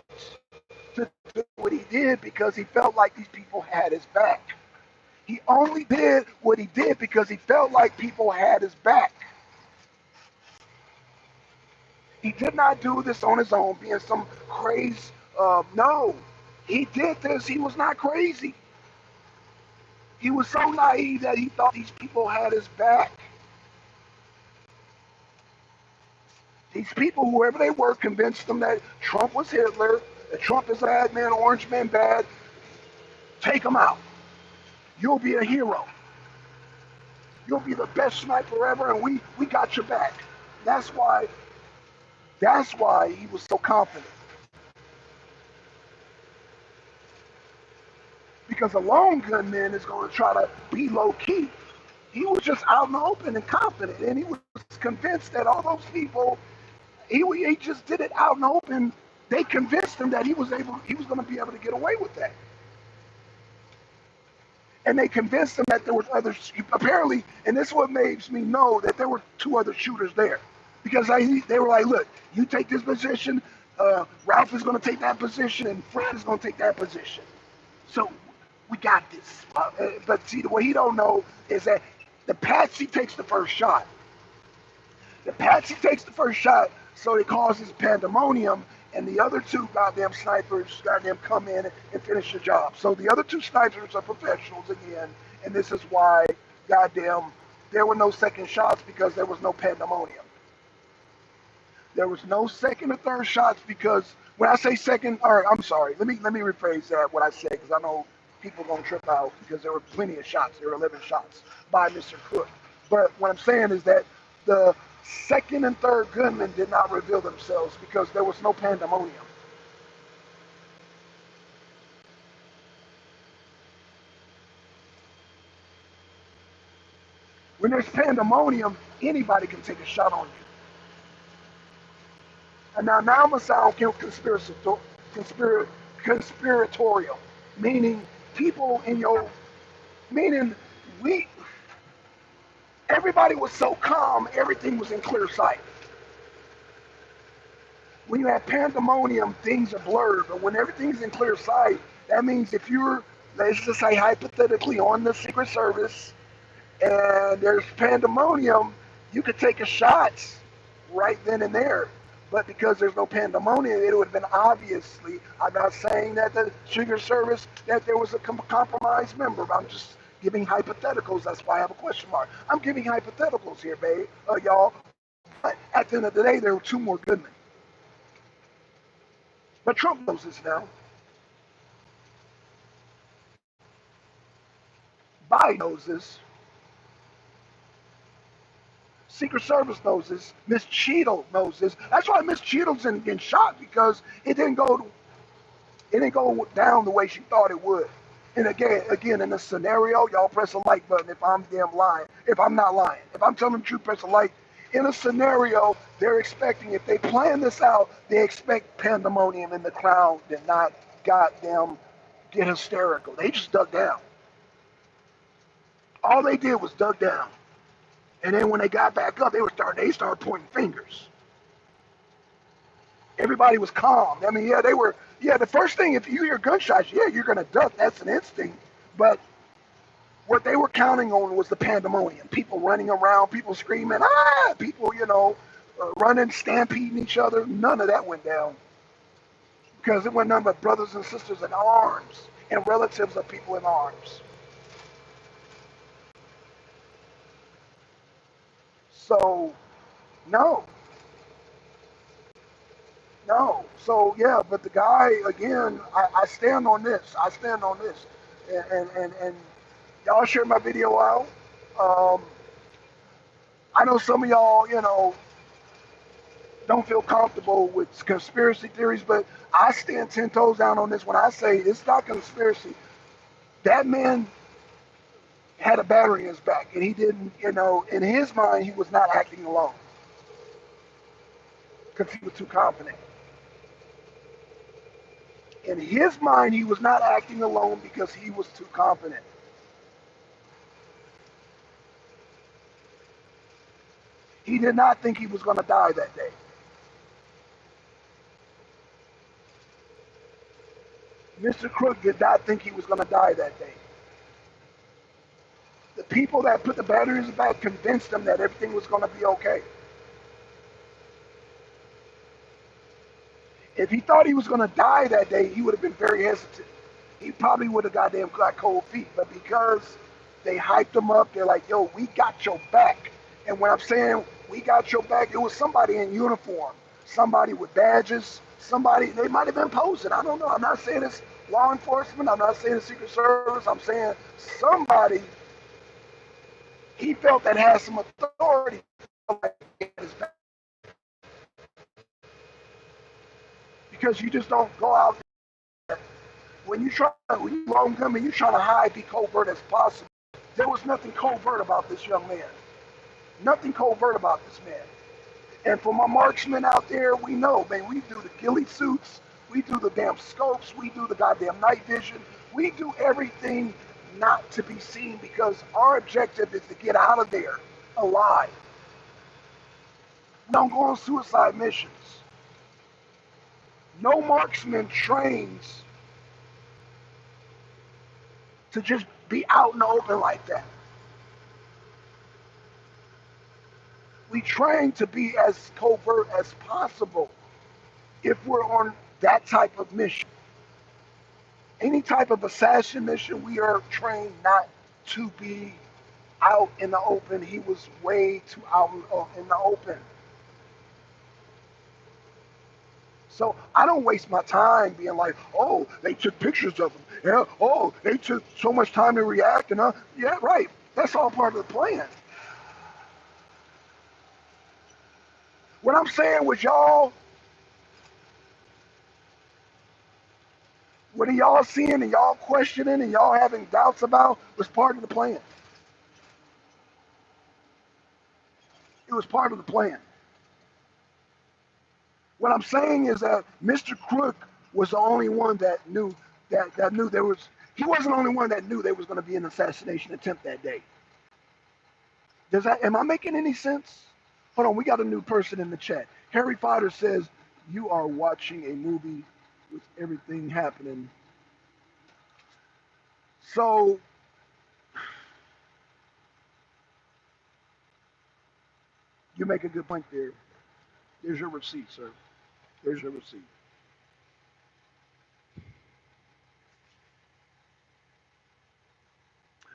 to do what he did because he felt like these people had his back. He only did what he did because he felt like people had his back. He did not do this on his own, being some crazy. No, he did this. He was not crazy. He was so naive that he thought these people had his back. These people, whoever they were, convinced them that Trump was Hitler, that Trump is a bad man, Orange Man bad. Take him out. You'll be a hero. You'll be the best sniper ever, and we got your back. That's why he was so confident. Because a lone gunman is going to try to be low key. He was just out in the open and confident, and he was convinced that all those people, he just did it out in the open. They convinced him that he was going to be able to get away with that. And they convinced him that there was others, apparently, and this is what makes me know that there were two other shooters there. Because they were like, look, you take this position, Ralph is going to take that position, and Fred is going to take that position. So we got this. But see, what he don't know is that the patsy takes the first shot. The patsy takes the first shot, so it causes pandemonium, and the other two goddamn snipers goddamn come in and finish the job. So the other two snipers are professionals again, and this is why goddamn there were no second shots because there was no pandemonium. There was no second or third shots because when I say second, all right, I'm sorry. Let me rephrase that what I said because I know people gonna trip out because there were plenty of shots. There were 11 shots by Mr. Cook. But what I'm saying is that the second and third gunmen did not reveal themselves because there was no pandemonium. When there's pandemonium, anybody can take a shot on you. And now I'm gonna sound conspiratorial, meaning people in your, meaning everybody was so calm, everything was in clear sight. When you have pandemonium, things are blurred, but when everything's in clear sight, that means if you're, let's just say hypothetically, on the Secret Service and there's pandemonium, you could take a shot right then and there. But because there's no pandemonium, it would have been obviously, I'm not saying that the Secret Service, that there was a compromised member. I'm just giving hypotheticals. That's why I have a question mark. I'm giving hypotheticals here, babe, y'all. But at the end of the day, there were two more gunmen. But Trump knows this now. Biden knows this. Secret Service knows this. Miss Cheadle knows this. That's why Miss Cheadle's getting shot because it didn't go down the way she thought it would. And again, in this scenario, y'all press a like button if I'm damn lying. If I'm not lying. If I'm telling the truth, press a like. In a scenario, they're expecting, if they plan this out, they expect pandemonium in the crowd and not goddamn get hysterical. They just dug down. All they did was dug down. And then when they got back up, they started pointing fingers. Everybody was calm. I mean, the first thing, if you hear gunshots, you're going to duck. That's an instinct. But what they were counting on was the pandemonium. People running around, people screaming, people, running, stampeding each other. None of that went down. Because it went none but brothers and sisters in arms and relatives of people in arms. So, no. So, yeah, but the guy, again, I stand on this. And y'all share my video out. I know some of y'all, don't feel comfortable with conspiracy theories, but I stand 10 toes down on this when I say it's not conspiracy. That man had a battery in his back, and he didn't, in his mind, he was not acting alone because he was too confident. In his mind, he was not acting alone because he was too confident. He did not think he was going to die that day. Mr. Crook did not think he was going to die that day. The people that put the batteries back convinced him that everything was going to be okay. If he thought he was going to die that day, he would have been very hesitant. He probably would have got cold feet. But because they hyped him up, they're like, yo, we got your back. And when I'm saying we got your back, it was somebody in uniform, somebody with badges, somebody, they might have been posing. I don't know. I'm not saying it's law enforcement. I'm not saying it's Secret Service. I'm saying somebody he felt that had some authority. Because you just don't go out there. When you long gunman, you try to hide, be covert as possible. There was nothing covert about this young man. Nothing covert about this man. And for my marksmen out there, we know, man, we do the ghillie suits, we do the damn scopes, we do the goddamn night vision, we do everything not to be seen because our objective is to get out of there alive. We don't go on suicide missions. No marksman trains to just be out in the open like that. We train to be as covert as possible if we're on that type of mission. Any type of assassin mission, we are trained not to be out in the open. He was way too out in the open. So I don't waste my time being like, oh, they took pictures of him. Yeah, oh, they took so much time to react. And yeah, right. That's all part of the plan. What I'm saying was y'all, what are y'all seeing and y'all questioning and y'all having doubts about was part of the plan. It was part of the plan. What I'm saying is that Mr. Crook was the only one that knew that knew there was. He wasn't the only one that knew there was going to be an assassination attempt that day. Am I making any sense? Hold on, we got a new person in the chat. Harry Potter says you are watching a movie with everything happening. So you make a good point there. There's your receipt, sir. There's your receipt.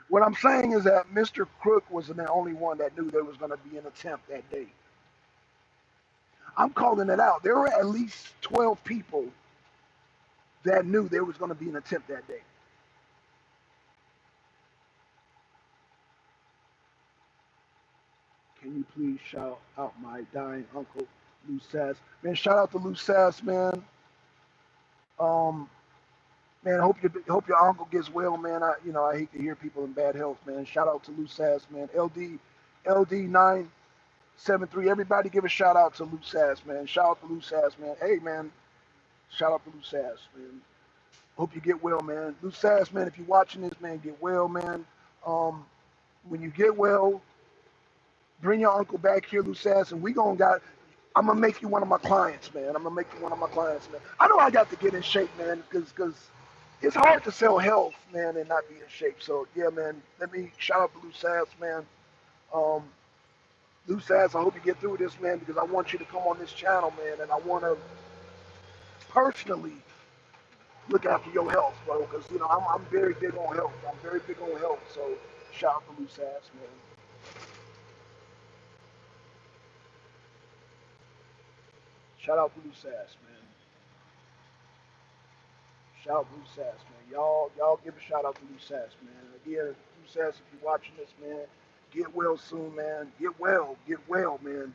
What I'm saying is that Mr. Crook wasn't the only one that knew there was going to be an attempt that day. I'm calling it out. There were at least 12 people that knew there was going to be an attempt that day. Can you please shout out my dying uncle, Lou Sass? Man, shout out to Lou Sass, man. Man, hope your uncle gets well, man. I hate to hear people in bad health, man. Shout out to Lou Sass, man. LD 973. Everybody give a shout out to Lou Sass, man. Shout out to Lou Sass, man. Hey, man. Shout out to Lou Sass, man. Hope you get well, man. Lou Sass, man, if you're watching this, man, get well, man. When you get well, bring your uncle back here, Lou Sass, and I'm gonna make you one of my clients, man. I'm gonna make you one of my clients, man. I know I got to get in shape, man, because it's hard to sell health, man, and not be in shape. So yeah, man, let me shout out to Lou Sass, man. Lou Sass, I hope you get through this, man, because I want you to come on this channel, man, and I want to personally look after your health, bro, because I'm very big on health. I'm very big on health. So shout out to Lou Sass, man. Shout out to Lou Sass, man. Shout out to Lou Sass, man. Y'all give a shout out to Lou Sass, man. Again, Lou Sass, if you're watching this, man, get well soon, man. Get well, man.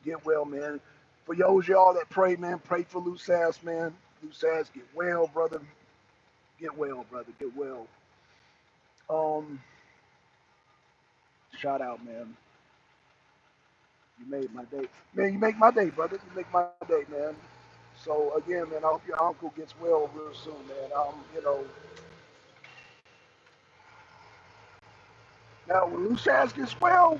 Get well, man. For those y'all that pray, man, pray for Lou Sass, man. Lou Sass, get well, brother. Get well, brother. Get well. Um, Shout out, man. You made my day. Man, you make my day, brother. You make my day, man. So again, man, I hope your uncle gets well real soon, man. Now when Lou Sass gets well,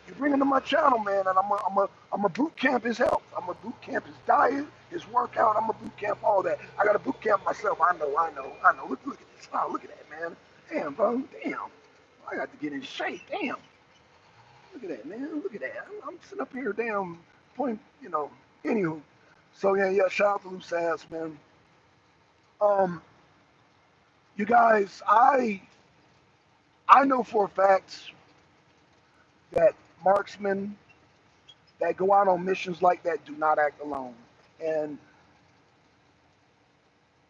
You bring him to my channel, man, and I'm a boot camp his health. I'm a boot camp his diet, his workout. I'm a boot camp all that. I got to boot camp myself. I know. Look at this. Oh, look at that, man. Damn, bro. Damn. I got to get in shape. Damn. Look at that, man. Look at that. I'm sitting up here, damn, point, Anywho. So, yeah, shout out to Loose Ass, man. Um, you guys, I know for a fact that marksmen that go out on missions like that do not act alone. And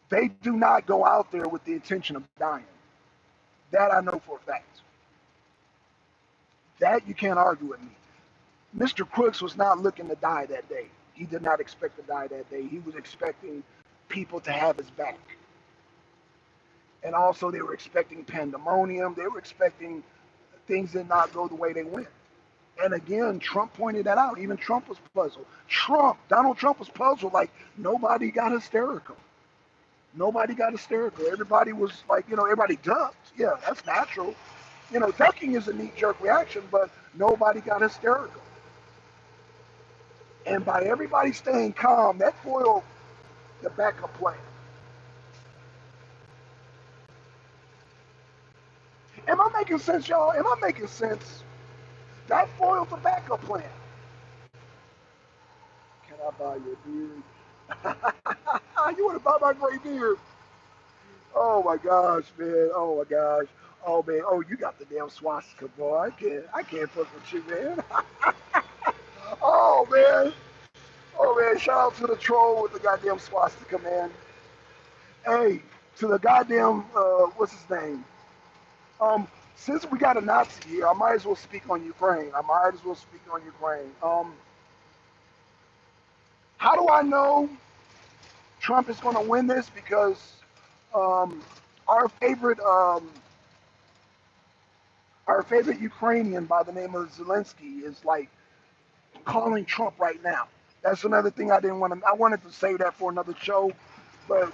they do not go out there with the intention of dying. That I know for a fact. That you can't argue with me. Mr. Crooks was not looking to die that day. He did not expect to die that day. He was expecting people to have his back. And also they were expecting pandemonium. They were expecting things did not go the way they went. And again, Trump pointed that out. Even Trump was puzzled. Donald Trump was puzzled. Like, nobody got hysterical. Nobody got hysterical. Everybody was like, everybody ducked. Yeah, that's natural. Ducking is a knee-jerk reaction, but nobody got hysterical. And by everybody staying calm, that foiled the backup plan. Am I making sense, y'all? Am I making sense? That foiled the backup plan. Can I buy your beard? You want to buy my gray beard? Oh my gosh, man. Oh my gosh. Oh man. Oh, you got the damn swastika, boy. I can't fuck with you, man. Oh man. Oh man. Shout out to the troll with the goddamn swastika, man. Hey, to the goddamn what's his name? Since we got a Nazi here, I might as well speak on Ukraine. How do I know Trump is going to win this? Because um, our favorite Ukrainian by the name of Zelensky is like calling Trump right now. That's another thing I didn't want to. I wanted to say that for another show, but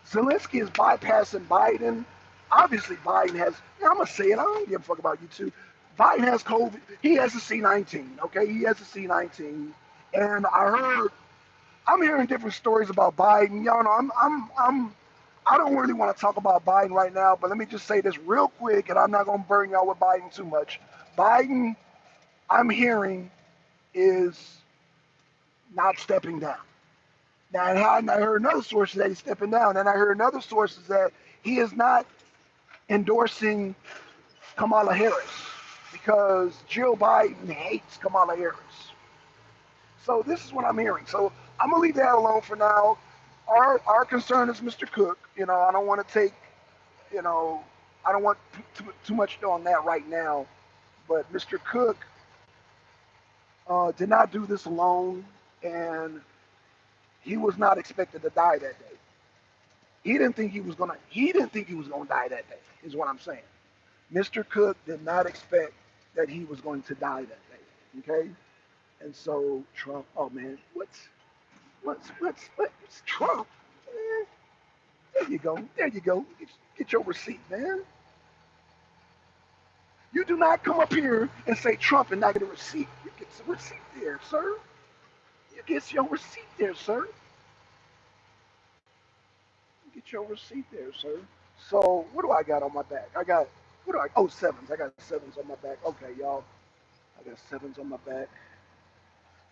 Zelensky is bypassing Biden. Obviously, Biden has. I'm gonna say it. I don't give a fuck about you two. Biden has COVID. He has a C-19. Okay, he has a C-19, and I'm hearing different stories about Biden. Y'all know I don't really want to talk about Biden right now, but let me just say this real quick, and I'm not gonna burn y'all with Biden too much. Biden, I'm hearing, is not stepping down. Now, I heard another source that he's stepping down, and I heard another sources that he is not endorsing Kamala Harris because Jill Biden hates Kamala Harris. So this is what I'm hearing. So I'm gonna leave that alone for now. Our concern is Mr. Cook. I don't want to take, I don't want too much on that right now. But Mr. Cook did not do this alone, and he was not expected to die that day. He didn't think he was gonna. He didn't think he was gonna die that day. Is what I'm saying. Mr. Cook did not expect that he was going to die that day. Okay, and so Trump. Oh man, what's Trump? Eh, there you go. There you go. Get your receipt, man. You do not come up here and say Trump and not get a receipt. You get some receipt there, sir. You get your receipt there, sir. You get your receipt there, sir. So what do I got on my back? Sevens. I got sevens on my back. Okay, y'all. I got sevens on my back.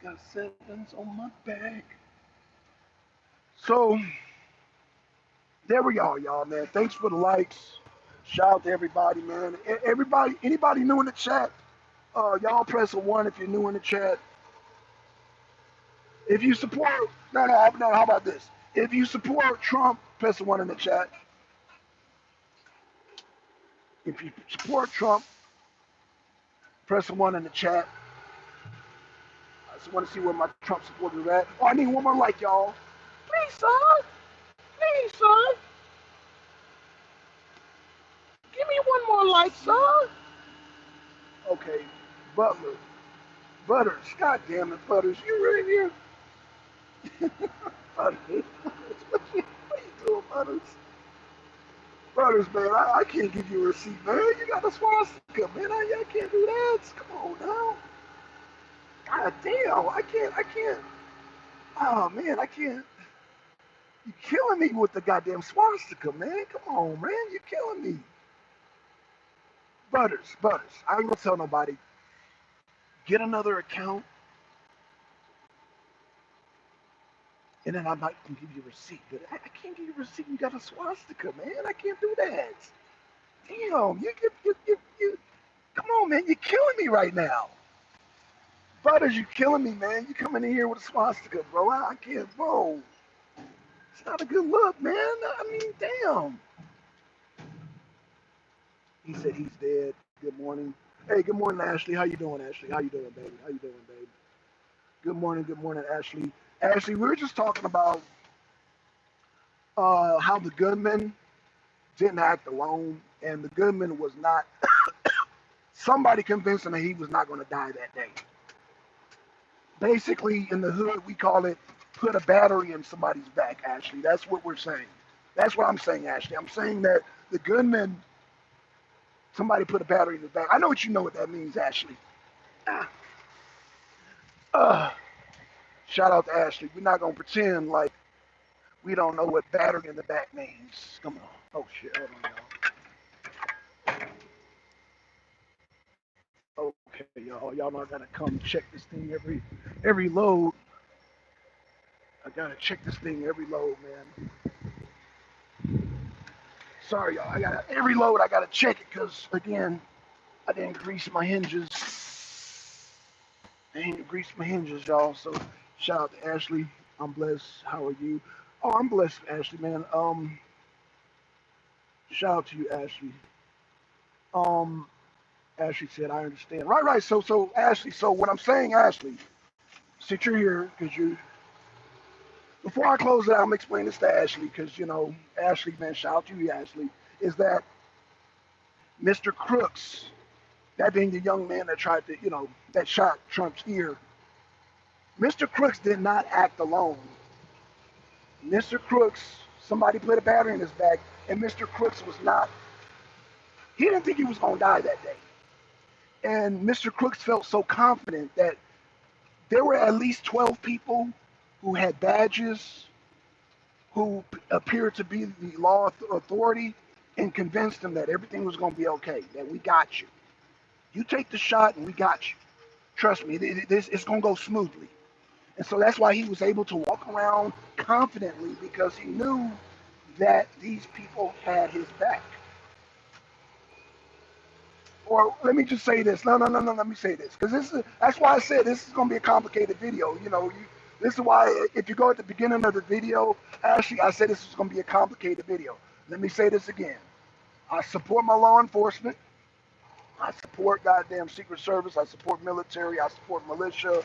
Got sevens on my back. So there we are, y'all, man. Thanks for the likes. Shout out to everybody, man. Anybody new in the chat? Y'all press a one if you're new in the chat. If you support, no. How about this? If you support Trump, press a one in the chat. If you support Trump, press a one in the chat. I just want to see where my Trump supporters are at. Oh, I need one more like, y'all. Please, son. Please, son. Give me one more like, son. Okay, Butler. Butters. God damn it, Butters. You really here? Butters. What are you doing, Butters? Brothers, man, I can't give you a receipt, man. You got a swastika, man. I can't do that. Come on now. God damn, I can't. Oh man, I can't. You're killing me with the goddamn swastika, man. Come on, man. You're killing me. Butters. I ain't gonna tell nobody. Get another account, and then I might can give you a receipt. But I can't give you a receipt. You got a swastika, man. I can't do that. Damn, you. Come on, man. You're killing me right now. Butters, you killing me, man. You coming in here with a swastika, bro. I can't, bro. It's not a good look, man. I mean, damn. He said he's dead. Good morning. Hey, good morning, Ashley. How you doing, Ashley? How you doing, baby? How you doing, baby? Good morning, Ashley. Ashley, we were just talking about how the gunman didn't act alone, and the gunman was not. Somebody convinced him that he was not going to die that day. Basically, in the hood, we call it put a battery in somebody's back, Ashley. That's what we're saying. That's what I'm saying, Ashley. I'm saying that the gunman, somebody put a battery in his back. I know what you know what that means, Ashley. Ah, uh, shout out to Ashley. We're not going to pretend like we don't know what battery in the back means. Come on. Oh, shit. Hold on, y'all. Okay, y'all. Y'all know I got to come check this thing every load. I got to check this thing every load, man. Sorry, y'all. I got every load. I got to check it because, again, I didn't grease my hinges. I didn't grease my hinges, y'all. So shout out to Ashley. I'm blessed. How are you? Oh, I'm blessed, Ashley, man. Shout out to you, Ashley. Um, Ashley said, I understand. Right. So Ashley. So what I'm saying, Ashley, since you're here, because you. Before I close it out, I'm explaining this to Ashley, because Ashley, man, shout out to you, Ashley. Is that Mr. Crooks? That being the young man that tried to, that shot Trump's ear. Mr. Crooks did not act alone. Mr. Crooks, somebody put a battery in his back, and Mr. Crooks was not, he didn't think he was going to die that day. And Mr. Crooks felt so confident that there were at least 12 people who had badges, who appeared to be the law authority, and convinced him that everything was going to be okay, that we got you. You take the shot and we got you. Trust me, it's going to go smoothly. And so that's why he was able to walk around confidently, because he knew that these people had his back. Or let me just say this. No. Let me say this, because that's why I said this is going to be a complicated video. This is why if you go at the beginning of the video, Ashley, I said this is going to be a complicated video. Let me say this again. I support my law enforcement. I support goddamn Secret Service. I support military. I support militia.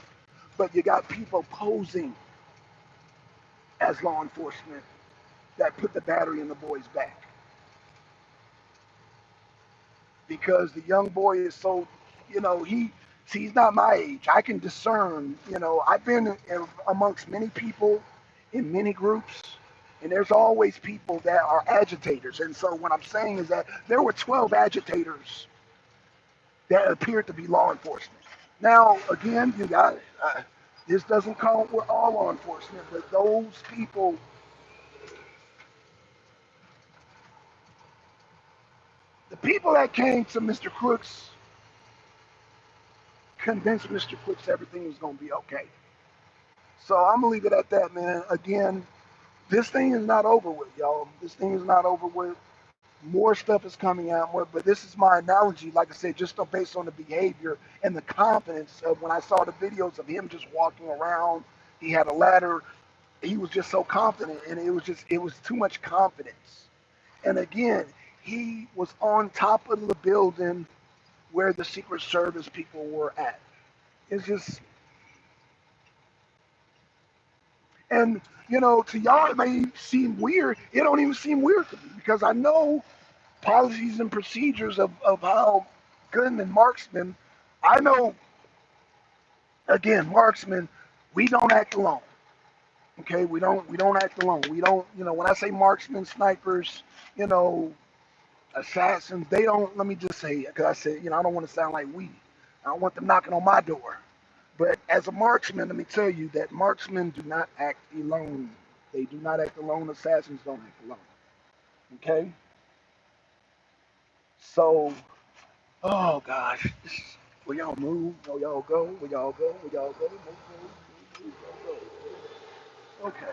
But you got people posing as law enforcement that put the battery in the boy's back. Because the young boy is so, he's not my age. I can discern, I've been amongst many people in many groups, and there's always people that are agitators. And so what I'm saying is that there were 12 agitators that appeared to be law enforcement. Now, again, this doesn't count with all law enforcement, but those people, the people that came to Mr. Crooks, convinced Mr. Crooks everything was going to be okay. So I'm going to leave it at that, man. Again, this thing is not over with, y'all. This thing is not over with. More stuff is coming out, but this is my analogy, like I said, just based on the behavior and the confidence of when I saw the videos of him just walking around. He had a ladder. He was just so confident, and it was too much confidence. And again, he was on top of the building where the Secret Service people were at. It's just, and to y'all it may seem weird. It don't even seem weird to me, because I know policies and procedures of how gunmen, marksmen. I know, again, marksmen, we don't act alone. Okay, we don't act alone. We don't, when I say marksmen, snipers, you know, Assassins, they don't, let me just say, because I said, I don't want to sound like we. I don't want them knocking on my door. But as a marksman, let me tell you that marksmen do not act alone. They do not act alone. Assassins don't act alone. Okay? So, oh gosh, will y'all move? Will y'all go? Will y'all go? Will y'all go? Move, go. Okay.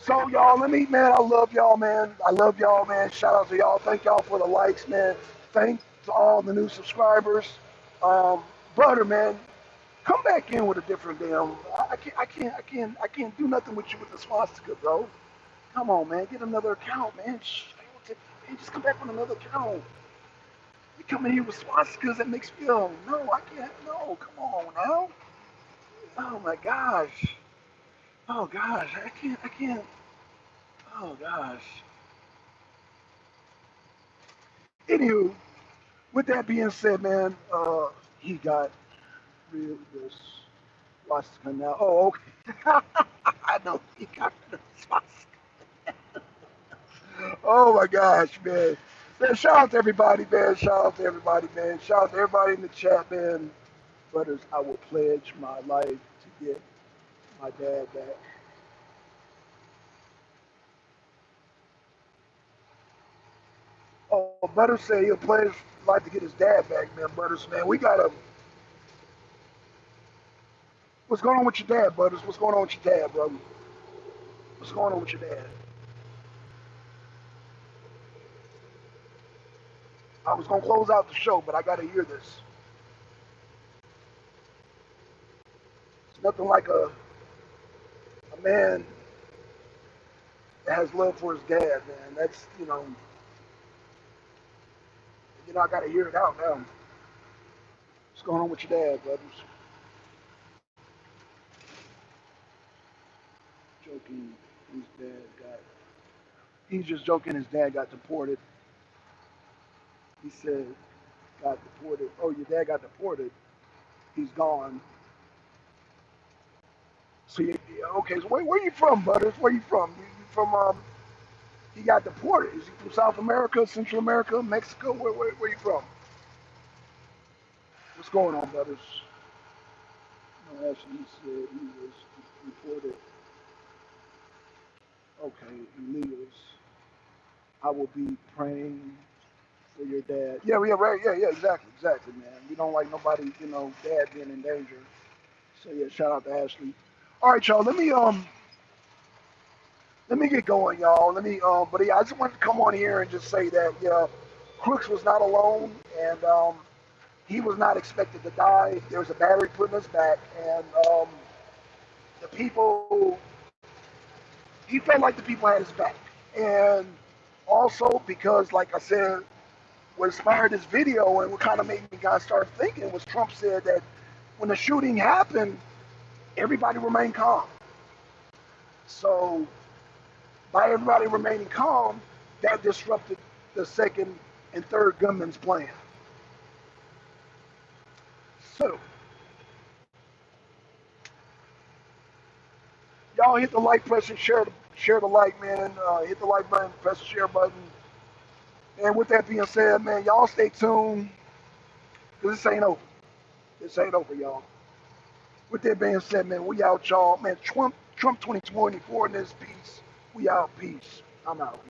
So y'all, man, I love y'all, man. I love y'all, man. Shout out to y'all. Thank y'all for the likes, man. Thank to all the new subscribers. Um, brother, man, come back in with a different damn. I can't do nothing with you with the swastika, bro. Come on, man. Get another account, man. Man, just come back with another account. You come in here with swastikas, that makes me feel. No, I can't. No, come on now. Oh my gosh. Oh gosh, I can't. Oh gosh. Anywho, with that being said, man, he got rid of this swastika now. Oh, okay. I know he got rid of the swastika. Oh my gosh, man. Man, shout out to everybody, man. Shout out to everybody, man. Shout out to everybody in the chat, man. Brothers, I will pledge my life to get my dad back. Oh, Butters say he'll pledge his life to get his dad back, man. Butters, man, we gotta. What's going on with your dad, Butters? What's going on with your dad, brother? What's going on with your dad? I was gonna close out the show, but I gotta hear this. It's nothing like a man that has love for his dad, man. That's I gotta hear it out now. What's going on with your dad, brothers? Joking, his dad got. He's just joking. His dad got deported. He said, "Got deported." Oh, your dad got deported. He's gone. So okay. So where you from, Butters? Where you from? You from He got deported. Is he from South America, Central America, Mexico? Where you from? What's going on, Butters? No, actually, he said he was deported. Okay, illegals. I will be praying for your dad. Yeah, yeah, right. Yeah, exactly, man. We don't like nobody, dad being in danger. So yeah, shout out to Ashley. All right, y'all. Let me get going, y'all. But yeah, I just wanted to come on here and just say that Crooks was not alone, and he was not expected to die. There was a battery put in his back, and the people, he felt like the people had his back, and also because, like I said, what inspired this video and what kind of made me guys start thinking was Trump said that when the shooting happened, everybody remained calm. So by everybody remaining calm, that disrupted the second and third gunman's plan. So y'all hit the like, press and share the like, man. Hit the like button, press the share button. And with that being said, man, y'all stay tuned because this ain't over. This ain't over, y'all. With that being said, man, we out, y'all. Man, Trump 2024 in this piece. We out. Peace. I'm out.